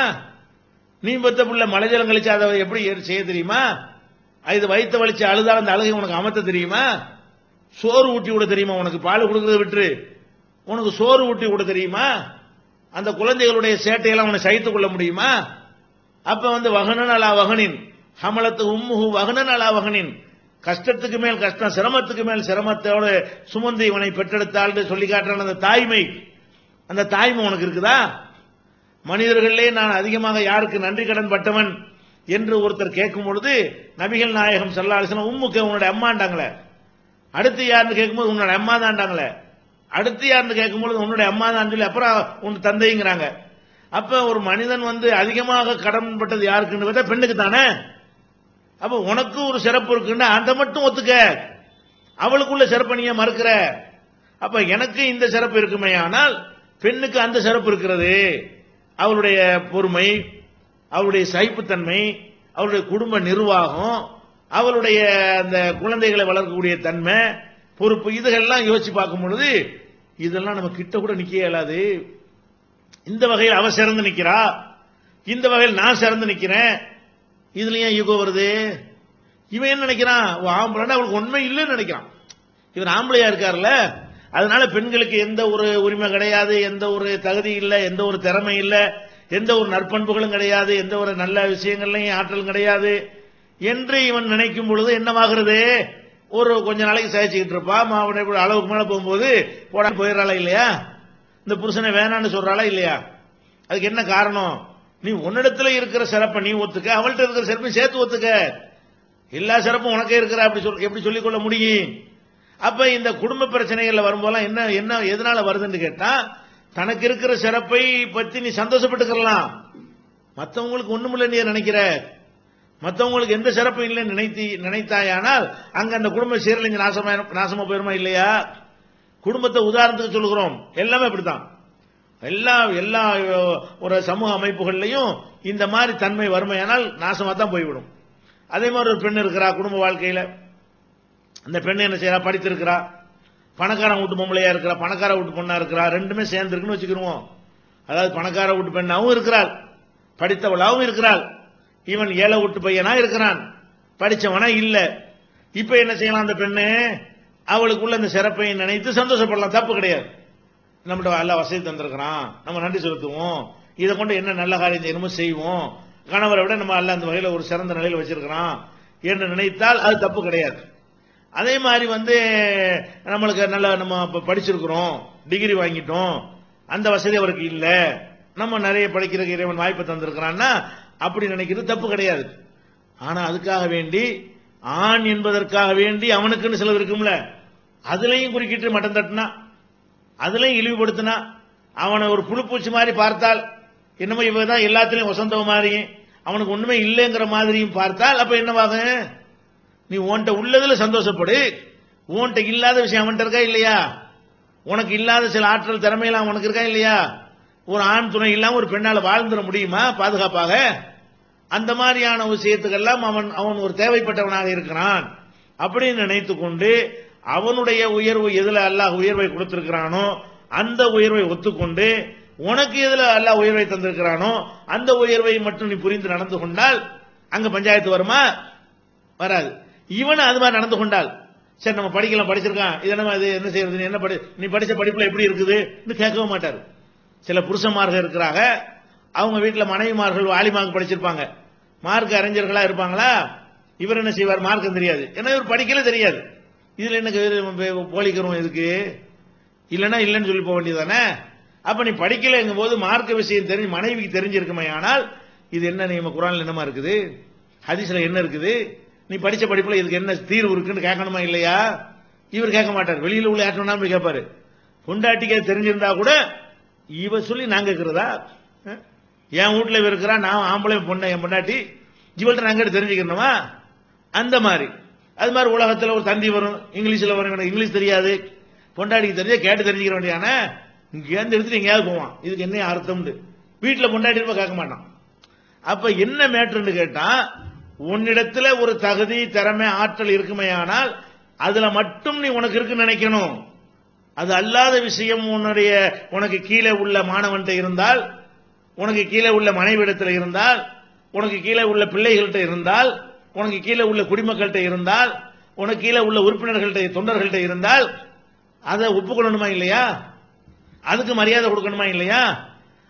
நீ பெத்த பிள்ளை மலைஜலம் கழிச்சு அதை எப்படி செய்ய தெரியுமா, இது வயிற்ற வலிச்சு அழுதா அந்த அழுகை உனக்கு அமர்த்த தெரியுமா, சோறு ஊட்டி விட தெரியுமா, உனக்கு பால் கொடுக்கறத விட்டு உனக்கு சோறு ஊட்டி விட தெரியுமா, அந்த குழந்தைகளுடைய சேட்டையெல்லாம் உன்னை சகித்துக் கொள்ள முடியுமா? அப்ப வந்து வகனன் அலா வகனின் ஹமலத்து உம்முஹு வகனன் அலா வகனின், கஷ்டத்துக்கு மேல் கஷ்டம், சிரமத்துக்கு மேல் சிரமத்தோடு சுமந்து இவனை பெற்றெடுத்தாள் சொல்லி காட்டுறான். அந்த தாய்மை, அந்த தாய்மை உனக்கு இருக்குதா? மனிதர்களே நான் அதிகமாக யாருக்கு நன்றி கடன் பட்டவன் என்று ஒருத்தர் கேட்கும் பொழுது நபிகள் நாயகம் ஸல்லல்லாஹு அலைஹி வஸல்லம் உம்முக்கு உன்னுடைய அம்மாண்டாங்களே, அடுத்து யாருன்னு கேட்கும்போது உன்னோட அம்மா தான்டாங்களே, அடுத்து யாருன்னு கேட்கும்போது உன்னுடைய அம்மா தான் சொல்லி அப்புறம் உன் தந்தைங்கிறாங்க. அப்ப ஒரு மனிதன் வந்து அதிகமாக கடன் பட்டது யாருக்குன்னு பார்த்தா பெண்ணுக்கு தானே. அப்ப உனக்கு ஒரு சிறப்பு இருக்குன்னா அந்த மட்டும் ஒத்துக்க, அவளுக்குள்ள சிறப்பு நீங்க மறுக்கிற. அப்ப எனக்கு இந்த சிறப்பு இருக்குமே, ஆனால் பெண்ணுக்கு அந்த சிறப்பு இருக்கிறது. அவளுடைய பொறுமை, அவளுடைய சகிப்புத்தன்மை, அவளுடைய குடும்ப நிர்வாகம், அவளுடைய அந்த குழந்தைகளை வளர்க்கக்கூடிய தன்மை, பொறுப்பு, இதுகள்லாம் யோசிச்சு பார்க்கும் பொழுது இதெல்லாம் நம்ம கிட்ட கூட நிக்க இயலாது. இந்த வகையில் அவ சிறந்து நிக்கிறா, இந்த வகையில் நான் சிறந்து நிக்கிறேன், இதுல ஏன் ஈகோ வருது? இவன் என்ன நினைக்கிறான், ஆம்பளை அவளுக்கு உண்மை இல்லைன்னு நினைக்கிறான். இவர் ஆம்பளையா இருக்காருல்ல, அதனால பெண்களுக்கு எந்த ஒரு உரிமை கிடையாது, எந்த ஒரு தகுதி இல்லை, எந்த ஒரு திறமை இல்லை, எந்த ஒரு நற்பண்புகளும் கிடையாது, எந்த ஒரு நல்ல விஷயங்கள்லையும் ஆற்றலும் கிடையாது என்று இவன் நினைக்கும் பொழுது என்னவாகிறது, ஒரு கொஞ்ச நாளைக்கு சகிச்சுக்கிட்டு இருப்பா, அவனுடைய அளவுக்கு மேல போகும்போது போட போயிடறாளா இல்லையா, இந்த புருஷனை வேணான்னு சொல்றாளா இல்லையா? அதுக்கு என்ன காரணம்? நீ உன்னிடத்துல இருக்கிற சிறப்பை நீ ஒத்துக்க, அவள்கிட்ட இருக்கிற சிறப்பை சேர்த்து ஒத்துக்க. எல்லா சிறப்பும் உனக்கே இருக்கிற எப்படி சொல்லிக் கொள்ள முடியும்? அப்ப இந்த குடும்ப பிரச்சனைகள்ல வரும்போதெல்லாம் என்ன என்ன எதனால வருதுன்னு கேட்டா, தனக்கு இருக்கிற சிறப்பை பத்தி நீ சந்தோஷப்பட்டுக்கலாம், மற்றவங்களுக்கு ஒண்ணுமில்லை நீ நினைக்கிற, மற்றவங்களுக்கு எந்த சிறப்பும் இல்லைன்னு நினைத்தாயானால் அங்க அந்த குடும்ப சீரழிஞ்சு நாசமா போயிருமா இல்லையா? குடும்பத்தை உதாரணத்துக்கு சொல்லுகிறோம், எல்லாமே அப்படித்தான். எல்லா எல்லா ஒரு சமூக அமைப்புகள்லையும் இந்த மாதிரி தன்மை வறுமையானால் நாசமா தான் போய்விடும். அதே மாதிரி ஒரு பெண் இருக்கிறா குடும்ப வாழ்க்கையில, அந்த பெண் என்ன செய்யறா, படித்திருக்கிறா, பணக்காரன் வீட்டு பொம்பளையா இருக்கிறா, பணக்கார வீட்டு பொண்ணா இருக்கிறா, ரெண்டுமே சேர்ந்து இருக்குன்னு வச்சுக்கிருவோம். அதாவது பணக்கார வீட்டு பெண்ணாவும் இருக்கிறாள், படித்தவளாவும் இருக்கிறாள், இவன் ஏழை வீட்டு பையனா இருக்கிறான், படிச்சவனா இல்ல. இப்ப என்ன செய்யலாம், அந்த பெண்ணு அவளுக்குள்ள அந்த சிறப்பை நினைத்து சந்தோஷப்படலாம், தப்பு கிடையாது. நம்மகிட்ட எல்லாம் வசதி தந்திருக்கிறான், நம்ம நன்றி செலுத்துவோம், இதை கொண்டு என்ன நல்ல காரியம் செய்யணுமோ செய்வோம், கணவரை விட நம்ம அல்ல அந்த வகையில் ஒரு சிறந்த நிலையில் வச்சிருக்கிறான் என்று நினைத்தால் அது தப்பு கிடையாது. அதே மாதிரி நம்மளுக்கு நல்ல நம்ம படிச்சிருக்கிறோம், டிகிரி வாங்கிட்டோம், அந்த வசதி அவருக்கு இல்ல, நம்ம நிறைய படிக்கிறதுக்கு இறைவன் வாய்ப்பை தந்திருக்கிறான்னா அப்படி நினைக்கிறது தப்பு கிடையாது. ஆனா அதுக்காக வேண்டி ஆண் என்பதற்காக வேண்டி அவனுக்குன்னு சிலது இருக்கும்ல, அதுலயும் குறுக்கிட்டு மட்டம் தட்டினா, அதுலயும் இழிவுபடுத்தினா, அவனை ஒரு புழுப்பூச்சி மாதிரி பார்த்தால், என்னமோ இவதான் எல்லாத்திலையும் வசந்தவ மாதிரியும் அவனுக்கு ஒண்ணுமே இல்லைங்கிற மாதிரியும் பார்த்தால் அப்ப என்னவாக, நீ உன்கிட்ட உள்ளதுல சந்தோஷப்படு, உன்கிட்ட இல்லாத விஷயம் அவன்கிட்ட இருக்கா இல்லையா, உனக்கு இல்லாத சில ஆற்றல் திறமையெல்லாம் அவனுக்கு இருக்கா இல்லையா. ஒரு ஆண் துணை இல்லாம ஒரு பெண்ணால வாழ்ந்துட முடியுமா பாதுகாப்பாக? அந்த மாதிரியான விஷயத்துக்கெல்லாம் அவன் ஒரு தேவைப்பட்டவனாக இருக்கிறான் அப்படின்னு நினைத்து கொண்டு அவனுடைய உயர்வு எதுல அல்லாஹ் உயர்வை கொடுத்திருக்கிறானோ அந்த உயர்வை ஒத்துக்கொண்டு, உனக்கு எதுல அல்லாஹ் உயர்வை தந்திருக்கிறானோ அந்த உயர்வை மட்டும் நீ புரிந்து நடந்து கொண்டால் அங்க பஞ்சாயத்து வருமா? வராது. இவன் அது மாதிரி நடந்து கொண்டால், சரி நம்ம படிக்கலாம், படிச்சிருக்கான், இது என்ன செய்யறது, நீ படிச்ச படிப்புல எப்படி இருக்குது கேட்கவும் மாட்டாரு. சில புருஷன்மார்கள் இருக்கிறாங்க, அவங்க வீட்டில் மனைவிமார்கள் ஆலிமார்க் படிச்சிருப்பாங்க, மார்க் அறிஞர்களா இருப்பாங்களா, இவர் என்ன செய்வார், மார்க்கம் தெரியாது, ஏன்னா இவர் படிக்கல தெரியாது, இதுல என்ன போலிக்கிறோம் இதுக்கு, இல்லைன்னா இல்லைன்னு சொல்லி போக வேண்டியதானே. அப்ப நீ படிக்கலங்கும் போது மார்க்க விஷயம் தெரிஞ்சு மனைவிக்கு தெரிஞ்சிருக்குமே, ஆனால் இது என்ன நம்ம குர்ஆன்ல என்னமா இருக்குது, ஹதீஸ்ல என்ன இருக்குது, நீ படிச்ச படிப்புல இதுக்கு என்ன தீர்வு இருக்குன்னு கேட்கணுமா இல்லையா? இவர் கேட்க மாட்டார், வெளியில உள்ள யார்ட்டா போய் கேட்பாரு. பொண்டாட்டிக்கே தெரிஞ்சிருந்தா கூட இவ சொல்லி நாங்க இருக்கிறதா, என் வீட்டுல இருக்கிறா, நான் ஆம்பளை பொண்ணு, என் பொண்டாட்டி, இவள்கிட்ட நாங்க தெரிஞ்சுக்கணுமா? அந்த மாதிரி அது மாதிரி உலகத்துல ஒரு தந்தி வரும், இங்கிலீஷ்ல வரும், இங்கிலீஷ் தெரியாது, பொண்டாட்டிக்கு தெரிஞ்ச கேட்டு தெரிஞ்சுக்க வேண்டியான, இங்க எடுத்துட்டு எங்கேயாவது போவான், இதுக்கு என்ன அர்த்தம், வீட்டுல பொண்டாட்டி கேட்க மாட்டான். அப்ப என்ன மேட்ருன்னு கேட்டா, உன்னிடத்துல ஒரு தகுதி திறமை ஆற்றல் இருக்குமையானால் அதுல மட்டும் நீ உனக்கு இருக்குன்னு நினைக்கணும். அது அல்லாத விஷயம் உனக்கு கீழே உள்ள மாணவன்கிட்ட இருந்தால், உனக்கு கீழே உள்ள மனைவிடத்தில் இருந்தால், உனக்கு கீழே உள்ள பிள்ளைகள்கிட்ட இருந்தால், உனக்கு கீழே உள்ள குடிமக்கள்கிட்ட இருந்தால், உனக்கு கீழே உள்ள உறுப்பினர்கள்ட்ட தொண்டர்கள்ட்ட இருந்தால் அதை ஒப்புக்கொள்ளணுமா இல்லையா? அதுக்கு மரியாதை கொடுக்கணுமா இல்லையா?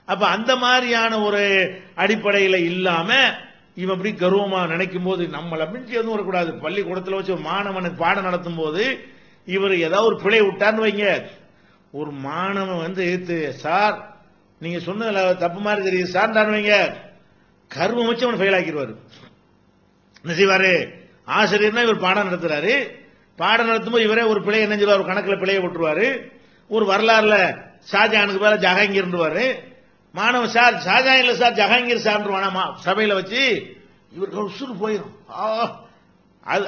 அப்ப அந்த மாதிரியான ஒரு அடிப்படையில் இல்லாம இவன் அப்படி கர்வமா நினைக்கும் போது நம்மள மிஞ்சி எதுவும் வரக்கூடாது. பள்ளிக்கூடத்தில் வச்சு ஒரு மாணவனுக்கு பாடம் நடத்தும் போது இவர் ஏதாவது ஒரு பிழை விட்டான்னு வைங்க, ஒரு மாணவன் எடுத்து சார் நீங்க சொன்னதுல தப்பு மாதிரி தெரியுது சார் வைங்க, கர்வம் வச்சு அவனை ஃபெயில் ஆக்கிடுவாரு. என்ன செய்வாரு, ஆசிரியர்னா இவர் பாடம் நடத்துறாரு, பாடம் நடத்தும் போது இவரே ஒரு பிழை என்ன செய்வார், ஒரு கணக்குல பிழையை விட்டுருவாரு, ஒரு வரலாறுல ஷாஜஹானுக்கு மேல ஜஹாங்கீர்வாரு, மாணவன் சார் ஷாஜஹான் இல்ல சார் ஜஹாங்கீர் சார்வானா சபையில வச்சு இவருக்கு உசுறு போயிடும்.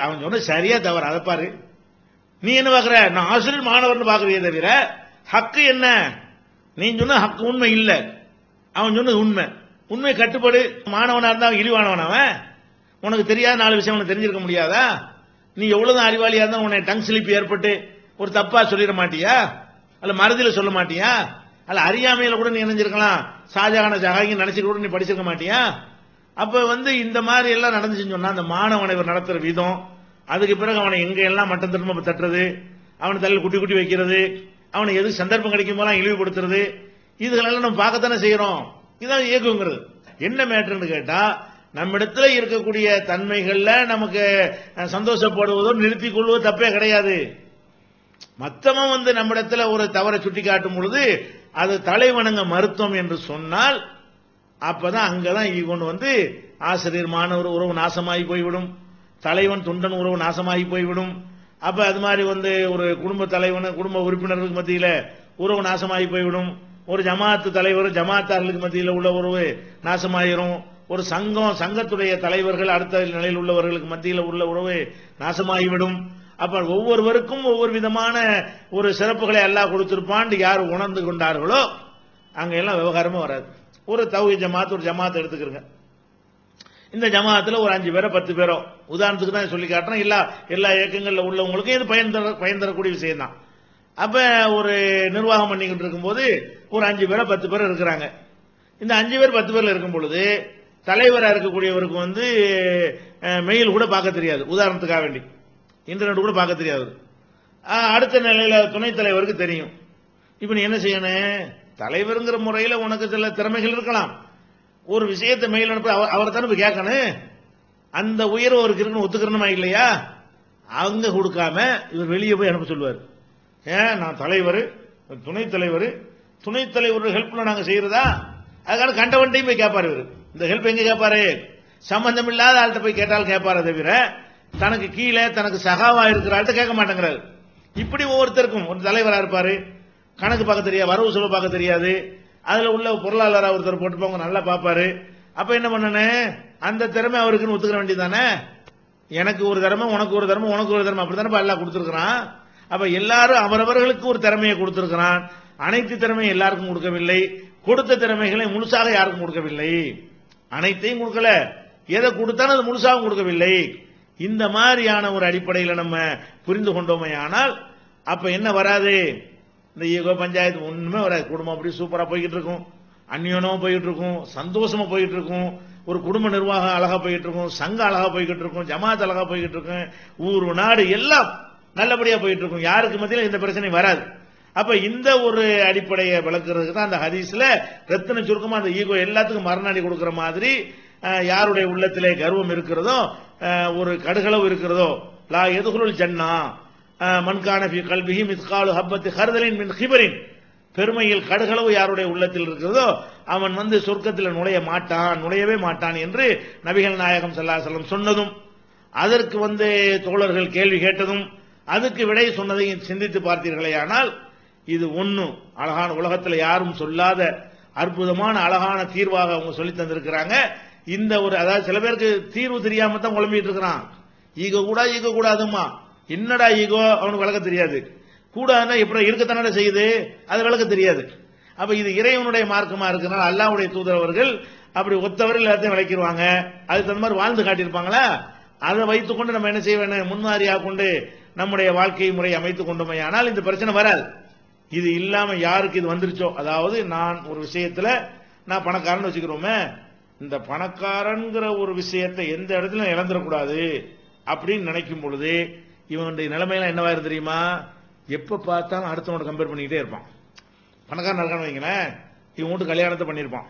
அவன் சொன்ன சரியா தவறு அதை பாரு, நீ என்ன பாக்குற, நான் ஆசிரியர் மாணவர்னு பாக்குறியே தவிர ஹக்கு என்ன, நீ சொன்ன ஹக்கு உண்மை இல்ல, அவன் சொன்னது உண்மை, உண்மை கட்டுப்பாடு. மாணவனா இருந்தா அவன் இழிவானவன், அவன் உனக்கு தெரியாத 4 விஷயம் உனக்கு தெரிஞ்சிருக்க முடியாதா? நீ எவ்வளவுதான் அறிவாளியா இருந்தா உன்னை டங் ஸ்லிப் ஏற்பட்டு ஒரு தப்பா சொல்லிட மாட்டியா, அல்ல மறதியில சொல்ல மாட்டியா, அல்ல அறியாமையில கூட நீ நினைஞ்சிருக்கலாம், ஷாஜஹான ஜஹாங்கீர் நினைச்சிட்டு கூட நீ படிச்சிருக்க மாட்டியா? அப்ப இந்த மாதிரி எல்லாம் நடந்துச்சுன்னு சொன்னா அந்த மாணவனை இவர் நடத்துற விதம், அதுக்கு பிறகு அவனை எங்க எல்லாம் மட்டம் திரும்ப தட்டுறது, அவனை தலையில் குட்டி குட்டி வைக்கிறது, அவனை எது சந்தர்ப்பம் கிடைக்கும் போதெல்லாம் இழிவுபடுத்துறது, இதுகளெல்லாம் நம்ம பார்க்கத்தானே செய்யறோம். இதான் இயக்குங்கிறது. என்ன மேட்டர்னு கேட்டா, நம்மிடத்துல இருக்கக்கூடிய தன்மைகள்ல நமக்கு சந்தோஷப்படுவதோ நிறுத்திக் கொள்வதோ தப்பே கிடையாது. மத்தவன் நம்மிடத்துல ஒரு தவறை சுட்டி காட்டும் பொழுது அது தலைவணங்க மருத்துவம் என்று சொன்னால் அப்பதான் அங்கதான் கொண்டு ஆசிரியர் மாணவர் உறவு நாசமாகி போய்விடும், தலைவன் தொண்டன் உறவு நாசமாகி போய்விடும். அப்ப அது மாதிரி ஒரு குடும்ப தலைவன் குடும்ப உறுப்பினர்களுக்கு மத்தியில உறவு நாசமாகி போய்விடும், ஒரு ஜமாத்து தலைவர் ஜமாத்தார்களுக்கு மத்தியில் உள்ள உறவு நாசமாயிரும், ஒரு சங்கத்துடைய தலைவர்கள் அடுத்த நிலையில் உள்ளவர்களுக்கு மத்தியில் உள்ள உறவு நாசமாகிவிடும். அப்ப ஒவ்வொருவருக்கும் ஒவ்வொரு விதமான ஒரு சிறப்புகளை அல்லாஹ் கொடுத்திருப்பான் யார் உணர்ந்து கொண்டார்களோ அங்க எல்லாம் விவகாரமும் வராது. ஒரு தௌஹீத் ஜமாத், ஒரு ஜமாத் எடுத்துக்கிறங்க. இந்த ஜமாத்துல ஒரு 5 பேரோ 10 பேரோ, உதாரணத்துக்கு தான் சொல்லி காட்டுறேன், எல்லா இயக்கங்கள்ல உள்ளவங்களுக்கும் இது பயன் தரக்கூடிய விஷயம் தான். அப்ப ஒரு நிர்வாகம் பண்ணிக்கிட்டு இருக்கும்போது ஒரு 5 பேரோ 10 பேரோ இருக்கிறாங்க. இந்த 5 பேர் 10 பேர்ல இருக்கும் பொழுது தலைவராக இருக்கக்கூடியவருக்கு வந்து மெயில் கூட பார்க்க தெரியாது, உதாரணத்துக்காக வேண்டி இன்டர்நெட் கூட பார்க்க தெரியாது. அடுத்த நிலையில துணைத் தலைவருக்கு தெரியும். இப்ப நீ என்ன செய்யணும், தலைவருங்கிற முறையில உனக்கு சில திறமைகள் இருக்கலாம், ஒரு விஷயத்தை மெயில் அனுப்ப அவர் தானே போய் கேட்கணும், அந்த உயர்வு அவருக்கு இருக்குன்னு ஒத்துக்கிறணுமா இல்லையா? அங்க கொடுக்காம இவர் வெளியே போய் அனுப்ப சொல்லுவார். ஏன், நான் தலைவர், துணைத் தலைவர் ஹெல்ப்ல நாங்க செய்யறதா, அதுக்கான கண்டவன்ட்டையும் போய் கேட்பாரு. இவர் இந்த ஹெல்ப் எங்க கேட்பாரு, சம்பந்தம் இல்லாத ஆள்கிட்ட போய் கேட்டால் கேட்பாரு தவிர தனக்கு கீழே தனக்கு சகாவா இருக்கிற ஆள்கிட்ட கேட்க மாட்டேங்கிறாரு. இப்படி ஒவ்வொருத்தருக்கும் ஒரு தலைவரா இருப்பாரு, கணக்கு பார்க்க தெரியாது, வரவு செலவு பார்க்க தெரியாது, அதுல உள்ள பொருளாளராக ஒருத்தர் போட்டு போங்க நல்லா பார்ப்பாரு. அப்ப என்ன பண்ணணும், அந்த திறமை அவருக்குன்னு ஒத்துக்கிற வேண்டியதானே. எனக்கு ஒரு திறமை, உனக்கு ஒரு திறமை, உனக்கு ஒரு திறமை, அப்படித்தானே எல்லாம் கொடுத்திருக்கிறான். அப்ப எல்லாரும் அவரவர்களுக்கு ஒரு திறமையை கொடுத்திருக்கிறான். அனைத்து திறமையும் எல்லாருக்கும் கொடுக்கவில்லை, கொடுத்த திறமைகளை முழுசாக யாருக்கும் கொடுக்கவில்லை, அனைத்தையும் கொடுக்கல, எதை கொடுத்தாலும் அது முழுசாகவும் கொடுக்கவில்லை. இந்த மாதிரியான ஒரு அடிப்படையில் நம்ம புரிந்து கொண்டோமே ஆனால் அப்ப என்ன வராது, இந்த ஈகோ பஞ்சாயத்து ஒண்ணுமே வராது. குடும்பம் அப்படி சூப்பரா போய்கிட்டு இருக்கும், அந்யோனமா போயிட்டு இருக்கும், சந்தோஷமா போயிட்டு இருக்கும், ஒரு குடும்ப நிர்வாகம் அழகா போயிட்டு இருக்கும், சங்கம் அழகா போய்கிட்டு இருக்கும், ஜமாத் அழகா போய்கிட்டு இருக்கும், ஊர் நாடு எல்லாம் நல்லபடியா போயிட்டு இருக்கும், யாருக்கு மத்தியில இந்த பிரச்சனை வராது. அப்ப இந்த ஒரு அடிப்படையை விளக்குறதுக்கு தான் அந்த ஹதீஸ்ல ரத்தின சுருக்கமா அந்த ஈகோ எல்லாத்துக்கும் மரணாடி கொடுக்கிற மாதிரி யாருடைய உள்ளத்திலே கர்வம் இருக்கிறதோ, ஒரு கடுகளவு இருக்கிறதோ, லா எதுகுல் ஜன்னா மன்கான ஃபீ கல்பிஹி மிஸ்காலு ஹப்பத்தி ஹர்தலின் மின் கிபரின், பெருமையில் கடுகளவு யாருடைய உள்ளத்தில் இருக்கிறதோ அவன் வந்து சொர்க்கத்தில் நுழையவே மாட்டான் என்று நபிகள் நாயகம் ஸல்லல்லாஹு அலைஹி வஸல்லம் சொன்னதும், அதற்கு வந்து தோழர்கள் கேள்வி கேட்டதும், அதுக்கு விடை சொன்னதையும் சிந்தித்து பார்த்தீர்களே ஆனால் இது ஒன்னும் அழகான, உலகத்தில் யாரும் சொல்லாத அற்புதமான அழகான தீர்வாக அவங்க சொல்லி தந்திருக்கிறாங்க. இந்த ஒரு, அதாவது சில பேருக்கு தீர்வு தெரியாம தான் குழம்பிட்டு இருக்கிறான். ஈகோ கூடாதுமா, என்னடா ஈகோ அவனுக்கு விளக்க தெரியாது, கூடாதுன்னா இப்ப இருக்கத்தானே செய்யுது, அது விளக்க தெரியாது. அப்ப இது இறைவனுடைய மார்க்கமா இருக்கிறனால அல்லாஹ்வுடைய தூதர் அவர்கள் அப்படி ஒத்தவர்கள் எல்லாத்தையும் விளக்கிடுவாங்க, அதுக்கு தகுந்த மாதிரி வாழ்ந்து காட்டியிருப்பாங்களா, அதை வைத்துக் கொண்டு நம்ம என்ன செய்ய வேணும், முன்மாதிரியாக கொண்டு நம்முடைய வாழ்க்கை முறை அமைத்துக் கொண்டோமே ஆனால் இந்த பிரச்சனை வராது. இது இல்லாம யாருக்கு இது வந்துருச்சோ, அதாவது நான் ஒரு விஷயத்துல நான் பணக்காரன் வச்சுக்கிறோமே, இந்த பணக்காரன்கிற ஒரு விஷயத்தை எந்த இடத்துல இழந்துடக்கூடாது அப்படின்னு நினைக்கும் பொழுது இவனுடைய நிலைமையெல்லாம் என்னவா இருக்கு தெரியுமா, எப்ப பார்த்தாலும் அடுத்தவனோட கம்பேர் பண்ணிக்கிட்டே இருப்பான். பணக்காரன் இருக்கான்னு வைங்களேன், இவன் வீட்டு கல்யாணத்தை பண்ணிருப்பான்,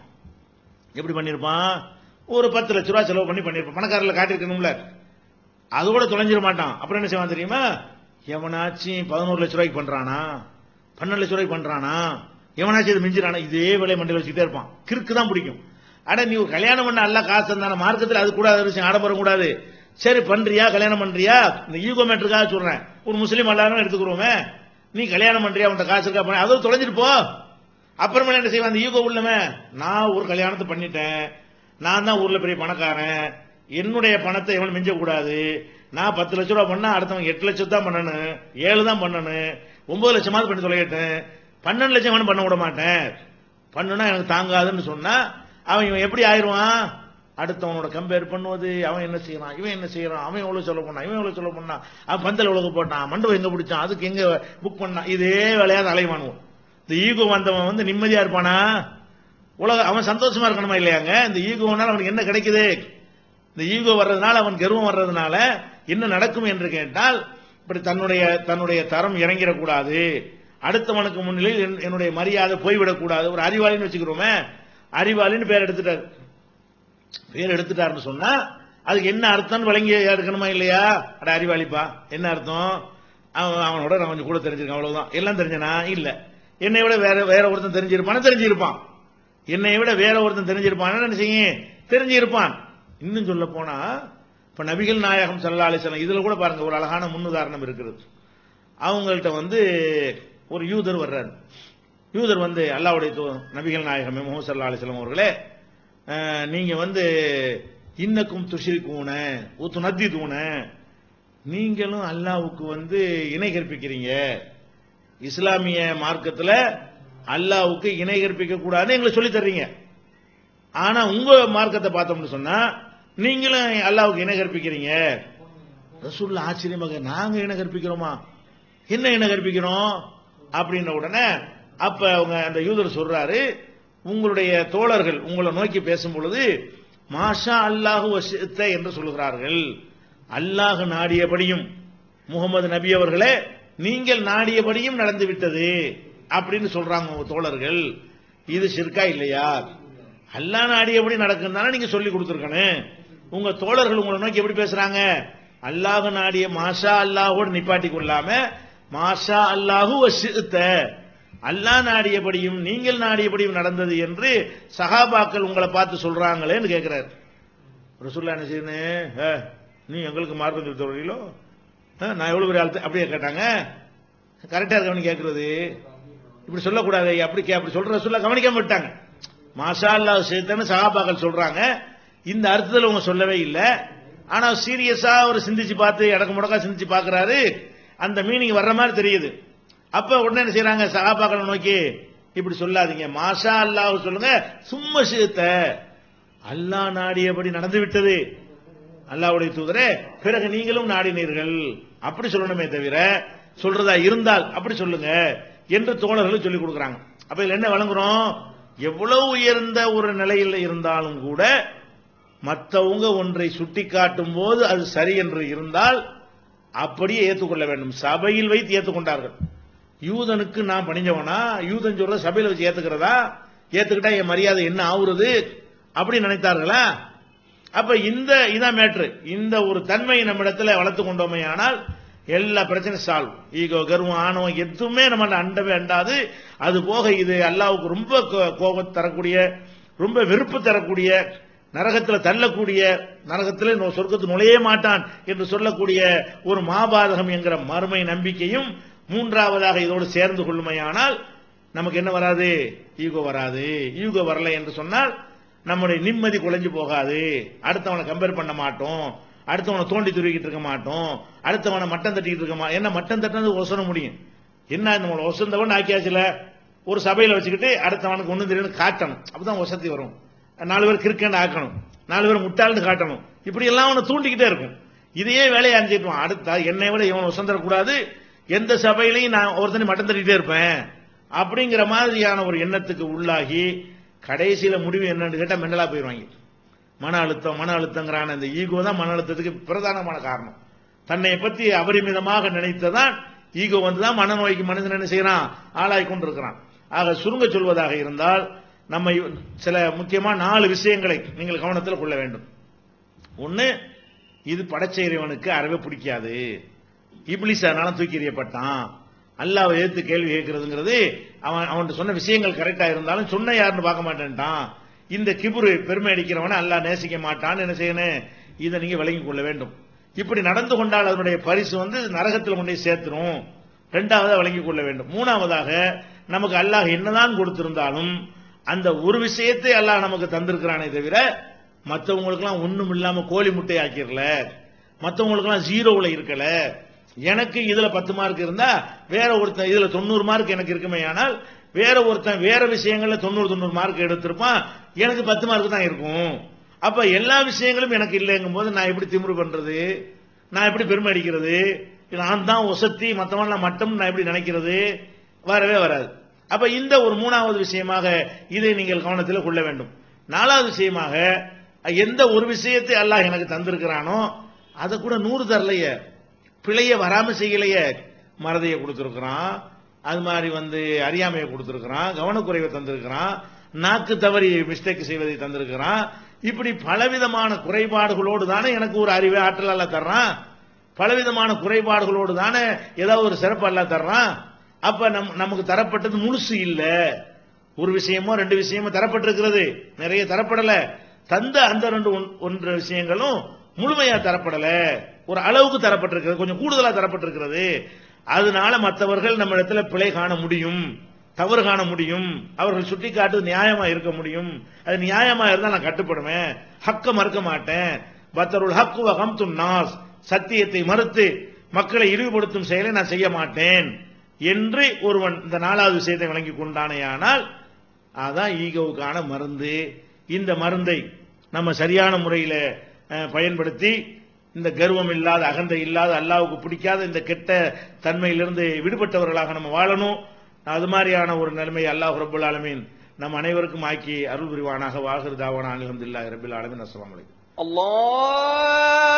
எப்படி பண்ணிருப்பான், ஒரு 10 லட்ச ரூபாய் செலவு பண்ணிருப்பான், பணக்காரர்ல காட்டிருக்கணும்ல, அதோட தொலைஞ்சிட மாட்டான். அப்புறம் என்ன செய்வான் தெரியுமா, எவனாச்சும் 11 லட்ச ரூபாய்க்கு பண்றானா, 12 லட்ச ரூபாய்க்கு பண்றானா, எவனாச்சும் இது மிஞ்சிரானா, இதே வேலையை மண்டியில் வச்சுக்கிட்டே இருப்பான். கிறுக்கு தான் பிடிக்கும். அட நீ கல்யாணம் பண்ண அல்ல காசு தந்தான, மார்க்கத்தில் அது கூடாது விஷயம், ஆடம்பரம் கூடாது. சரி பண்றியா, கல்யாணம் பண்றியா, இந்த ஈகோ மேட்டருக்காக சொல்றேன், ஒரு முஸ்லீம் எல்லாரும் எடுத்துக்கிறோமே, நீ கல்யாணம் பண்றியா, உன்ட காசு இருக்கா பண்ண, அதோட தொலைஞ்சிட்டு போ. அப்புறமே என்ன செய்வான், அந்த ஈகோ உள்ளமே, நான் ஒரு கல்யாணத்தை பண்ணிட்டேன், நான் தான் ஊர்ல பெரிய பணக்காரன், என்னுடைய பணத்தை எவன் மிஞ்ச கூடாது, நான் 10 லட்ச ரூபாய் பண்ணா அடுத்தவங்க 8 லட்சம் தான் பண்ணணும், 7 தான் பண்ணணும், 9 லட்சமாவது பண்ணி தொலைகிட்டேன், 12 லட்சம் பண்ண விட மாட்டேன், பண்ணுனா எனக்கு தாங்காதுன்னு சொன்னா அவன் இவன் எப்படி ஆயிடுவான், அடுத்தவனோட கம்பேர் பண்ணுவது, அவன் என்ன செய்யறான், இவன் என்ன செய்யறான், அவன் எவ்வளவு சொல்ல பண்ணான், இவன் எவ்வளவு சொல்ல பண்ணான், அவன் பந்தல் எவ்வளவு போட்டான், மண்டபம் எங்க பிடிச்சான், அதுக்கு எங்க புக் பண்ணான், இதே வேலையாத அலைவானுவோம். இந்த ஈகோ வந்தவன் வந்து நிம்மதியா இருப்பானா, அவன் சந்தோஷமா இருக்கணுமா இல்லையாங்க. இந்த ஈகோனால அவனுக்கு என்ன கிடைக்குது, இந்த ஈகோ வர்றதுனால அவன் கர்வம் வர்றதுனால என்ன நடக்கும் என்று கேட்டால், இப்படி தன்னுடைய தரம் இறங்கிடக்கூடாது, அடுத்தவனுக்கு முன்னிலையில் என்னுடைய மரியாதை போய்விடக்கூடாது. ஒரு அறிவாளின்னு வச்சுக்கிறோமே, அறிவாளின்னு பேர் எடுத்துட்டாருன்னு சொன்னா அதுக்கு என்ன அர்த்தம் விளங்கி எடுக்கணுமா இல்லையா. அட அறிவாளிப்பா என்ன அர்த்தம், அவனோட நான் கொஞ்சம் கூட தெரிஞ்சிருக்கேன் அவ்வளவுதான், எல்லாம் தெரிஞ்சனா இல்ல, என்னை விட வேற ஒருத்தன் தெரிஞ்சிருப்பான், என்னை விட வேற ஒருத்தன் தெரிஞ்சிருப்பான், என்ன செய்யும் தெரிஞ்சிருப்பான். இன்னும் சொல்ல போனா இப்ப நபிகள் நாயகம் ஸல்லல்லாஹு அலைஹி வஸல்லம் இதுல கூட பாருங்க ஒரு அழகான முன்னுதாரணம் இருக்கிறது. அவங்கள்ட்ட வந்து ஒரு யூதர் வர்றாரு, யூதர் வந்து அல்லாஹ்வுடைய நபிகள் நாயகம் முஹம்மது ஸல்லல்லாஹு அலைஹி வஸல்லம் அவர்களே, நீங்க வந்து இன்னக்கும் துஷ்ரிகூன உதுனத்திதுன, நீங்களும் அல்லாஹ்வுக்கு இணை கற்பிக்கிறீங்க. இஸ்லாமிய மார்க்கத்தில் அல்லாஹ்வுக்கு இணை கற்பிக்க கூடாதுன்னு எங்களுக்கு சொல்லி தர்றீங்க. ஆனா உங்க மார்க்கத்தை பார்த்தோம்னு சொன்னா நீங்களும் அல்லாஹ்வுக்கு இணை கற்பிக்கிறீங்க. ரசூலுல்லாஹ் ஆச்சரியமாக, நாங்க இணை கற்பிக்கிறோமா? என்ன இணை கற்பிக்கிறோம் அப்படின்ன உடனே அப்ப அவங்க அந்த யூதர் சொல்றாரு, உங்களுடைய தோழர்கள் உங்களை நோக்கி பேசும் பொழுது மாஷா அல்லாஹு வசித்த என்று சொல்லுகிறார்கள். அல்லாஹ் நாடியபடியும் முகமது நபி அவர்களே நீங்கள் நாடியபடியும் நடந்து விட்டது அப்படின்னு சொல்றாங்க உங்க தோழர்கள். இது ஷிர்கா இல்லையா? அல்லாஹ் நாடியபடி நடக்கும் தானே நீங்க சொல்லி கொடுத்துருக்கணும். உங்க தோழர்கள் உங்களை நோக்கி எப்படி பேசுறாங்க? அல்லாஹ் நாடிய மாஷா அல்லாஹோடு நிப்பாட்டி கொள்ளாம மாஷா அல்லாஹு வசித்த, அல்லாஹ் நாடியபடியும் நீங்கள் நாடியபடியும் நடந்தது என்று சஹாபாக்கள் உங்களை பார்த்து சொல்றாங்களேன்னு கேட்கிறார். ரசூலுல்லாஹ் என்ன செய்யணும்? நீ எங்களுக்கு மார்க்கம் சொல்லி தருவீங்களோ? நான் எவ்வளவு பெரிய ஆள் அப்படியே கேட்டாங்க. கரெக்டா இருக்கவனு கேட்கறது இப்படி சொல்லக்கூடாது. அப்படி சொல்ற ரசூலுல்லாஹ் கவனிக்காம விட்டாங்க. மாஷா அல்லாஹ் சேர்த்தன்னு சஹாபாக்கள் சொல்றாங்க. இந்த அர்த்தத்தில் அவங்க சொல்லவே இல்லை. ஆனா சீரியஸா ஒரு சிந்திச்சு பார்த்து இடக்கு முடக்கா சிந்திச்சு பார்க்கிறாரு. அந்த மீனிங் வர்ற மாதிரி தெரியுது. அப்ப உடனே என்ன செய்யறாங்க? சஹாபாக்களை நோக்கி இப்படி சொல்லாதீங்க, மாஷா அல்லாஹ் சொல்லுங்க, சும்மா சேர்த்த அல்லாஹ் நாடியபடி நடந்து விட்டது அல்லாஹ்வுடைய தூதரே, பிறகு நீங்களும் நாடினீர்கள் அப்படி சொல்லணுமே தவிர சொல்றதா இருந்தால் அப்படி சொல்லுங்க என்று தோழர்கள் சொல்லிக் கொடுக்குறாங்க. அப்ப இதுல என்ன வழங்குறோம்? எவ்வளவு உயர்ந்த ஒரு நிலையில் இருந்தாலும் கூட மற்றவங்க ஒன்றை சுட்டி காட்டும் போது அது சரி என்று இருந்தால் அப்படியே ஏற்றுக்கொள்ள வேண்டும். சபையில் வைத்து ஏற்றுக்கொண்டார்கள். யூதனுக்கு நான் பணிஞ்சவனா? யூதன் சொல்ற சபையில் வச்சு ஏத்துக்கிறதா? ஏத்துக்கிட்டா என் மரியாதை என்ன ஆகுறது அப்படி நினைத்தார்களா? அப்ப இதான் மேட்ரு. இந்த ஒரு தன்மையை நம்ம இடத்துல வளர்த்து கொண்டோமே ஆனால் எல்லா பிரச்சனையும் சால்வ். ஈகோ, கர்வம், ஆணவம் எதுவுமே நம்ம அண்டவே அண்டாது. அது போக இது அல்லாஹ்வுக்கு ரொம்ப கோபம் தரக்கூடிய, ரொம்ப வெறுப்பு தரக்கூடிய, நரகத்தில் தள்ளக்கூடிய, நரகத்தில் சொர்க்கத்தில் நுழைய மாட்டான் என்று சொல்லக்கூடிய ஒரு மாபாதகம் என்கிற மறுமை நம்பிக்கையும் மூன்றாவதாக இதோடு சேர்ந்து கொள்ளுமையானால் நமக்கு என்ன வராது? ஈகோ வராது. ஈகோ வரலை என்று சொன்னால் நம்முடைய நிம்மதி குலைஞ்சு போகாது. அடுத்தவனை கம்பேர் பண்ண மாட்டோம், அடுத்தவனை தோண்டி துருவிக்கிட்டு இருக்க மாட்டோம், அடுத்தவனை மட்டம் தட்டிக்கிட்டு இருக்க மாட்டோம். என்ன மட்டம் தட்டினது ஒசன முடியும்? என்ன நம்மளை ஒசந்தவன் ஆக்கியாச்சுல. ஒரு சபையில் வச்சுக்கிட்டு அடுத்தவனுக்கு ஒண்ணு தெரியும் காட்டணும். அப்பதான் வசதி வரும். 4 பேர் கிறுக்கன்னு ஆக்கணும், 4 பேர் முட்டாள்னு காட்டணும். இப்படி எல்லாம் அவனை தூண்டிக்கிட்டே இருக்கும். இதையே வேலையை அணிஞ்சிட்டுவான். அடுத்த என்னை விட இவன் வசந்தரக்கூடாது, எந்த சபையிலையும் நான் ஒருத்தனை மட்டம் தட்டிக்கிட்டே இருப்பேன் அப்படிங்கிற மாதிரியான ஒரு எண்ணத்துக்கு உள்ளாகி கடைசியில முடிவு என்னன்னு கேட்டா மெண்டலா போயிருவாங்க. மன அழுத்தங்கிறான இந்த ஈகோ தான் மன அழுத்தத்துக்கு பிரதானமான காரணம். தன்னை பத்தி அபரிமிதமாக நினைத்ததான் ஈகோ வந்துதான் மனநோய்க்கு மனிதன் என்ன செய்யறான்? ஆளாய் கொண்டிருக்கிறான். ஆக சுருங்க சொல்வதாக இருந்தால் நம்ம சில முக்கியமான 4 விஷயங்களை நீங்கள் கவனத்தில் கொள்ள வேண்டும். ஒன்னு, இது படைச்ச இறைவனுக்கு அறவே பிடிக்காது. இப்லீஸ் அதனால தூக்கி எறியப்பட்டான். அல்லாஹ்வை எதிர்த்து கேள்வி கேட்கிறதுங்கிறது அவன் சொன்ன விஷயங்கள் கரெக்டா இருந்தாலும் சொன்ன யாருன்னு பார்க்க மாட்டேன்ட்டான். இந்த கிபுரு பெருமை அடிக்கிறவனை அல்லாஹ் நேசிக்க மாட்டான்னு என்ன செய்யணும்? இதை நீங்க விளங்கிக் கொள்ள வேண்டும். இப்படி நடந்து கொண்டால் அதனுடைய பரிசு நரகத்தில் கொண்டே சேர்த்துரும். 2வது விளங்கிக் கொள்ள வேண்டும். 3வதாக நமக்கு அல்லாஹ் என்னதான் கொடுத்திருந்தாலும் அந்த ஒரு விஷயத்தை அல்லாஹ் நமக்கு தந்திருக்கிறானே தவிர மற்றவங்களுக்கெல்லாம் ஒண்ணும் இல்லாம கோழி முட்டை ஆக்கிரல, மற்றவங்களுக்கெல்லாம் 0ல இருக்கல. எனக்கு இதுல 10 மார்க் இருந்தா வேற ஒருத்தன் இதுல 90 மார்க் எனக்கு இருக்குமே, ஆனால் வேற ஒருத்தன் வேற விஷயங்கள்ல 90 மார்க் எடுத்திருப்பான், எனக்கு 10 மார்க் தான் இருக்கும். அப்ப எல்லா விஷயங்களும் எனக்கு இல்லைங்கும் போது நான் எப்படி திமிரு பண்றது? நான் எப்படி பெருமை அடிக்கிறது? நான் தான் ஒசத்தி, மற்றவன் மட்டும் நான் எப்படி நினைக்கிறது? வரவே வராது. அப்ப இந்த ஒரு 3வது விஷயமாக இதை நீங்கள் கவனத்தில் கொள்ள வேண்டும். 4வது விஷயமாக எந்த ஒரு விஷயத்தை அல்லாஹ் எனக்கு தந்திருக்கிறானோ அதை கூட 100 தரலையே, பிழைய வராம செய்யலையே. மறதியை கொடுத்திருக்கிறான், அது மாதிரி அறியாமையை கொடுத்திருக்கிறான், கவனக்குறைவை தந்திருக்கிறான், நாக்கு தவறி மிஸ்டேக் செய்வதை தந்திருக்கிறான். இப்படி பலவிதமான குறைபாடுகளோடு தானே எனக்கு ஒரு அறிவை ஆற்றல் அல்ல தர்றான். பலவிதமான குறைபாடுகளோடு தானே ஏதாவது ஒரு சிறப்பு அல்ல தர்றான். அப்ப நமக்கு தரப்பட்டது முழுசு இல்ல. ஒரு விஷயமோ 2 விஷயமோ தரப்பட்டிருக்கிறது, நிறைய தரப்படல. தந்த அந்த 2 விஷயங்களும் முழுமையா தரப்படல, ஒரு அளவுக்கு தரப்பட்டிருக்கிறது, கொஞ்சம் கூடுதலா தரப்பட்டிருக்கிறது. அதனால மற்றவர்கள் நம்ம இடத்துல பிழை காண முடியும், தவறு காண முடியும், அவர்கள் சுட்டிக்காட்டு நியாயமா இருக்க முடியும். அது நியாயமா இருந்தா நான் கட்டுப்படுவேன், ஹக்க மறுக்க மாட்டேன். பத்தருல் ஹக்கு வகம் துன்னாஸ், சத்தியத்தை மறுத்து மக்களை இழிவுபடுத்தும் செயலை நான் செய்ய மாட்டேன் என்று ஒருவன் இந்த நாலாவது விஷயத்தை வழங்கி கொண்டானேயானால் அதான் ஈகோவுக்கான மருந்து. இந்த மருந்தை நம்ம சரியான முறையில் பயன்படுத்தி இந்த கர்வம் இல்லாத, அகந்தை இல்லாத, அல்லாஹ்வுக்கு பிடிக்காத இந்த கெட்ட தன்மையிலிருந்து விடுபட்டவர்களாக நம்ம வாழணும். அது மாதிரியான ஒரு நிலைமை அல்லாஹ் ரப்பல் ஆலமீன் நம் அனைவருக்கும் ஆக்கி அருள் புரிவானாக. வாஹிர் தாவானா அல்ஹம்துலில்லாஹி ரப்பில் ஆலமீன். அஸ்ஸலாமு அலைக்கும். அல்லாஹ்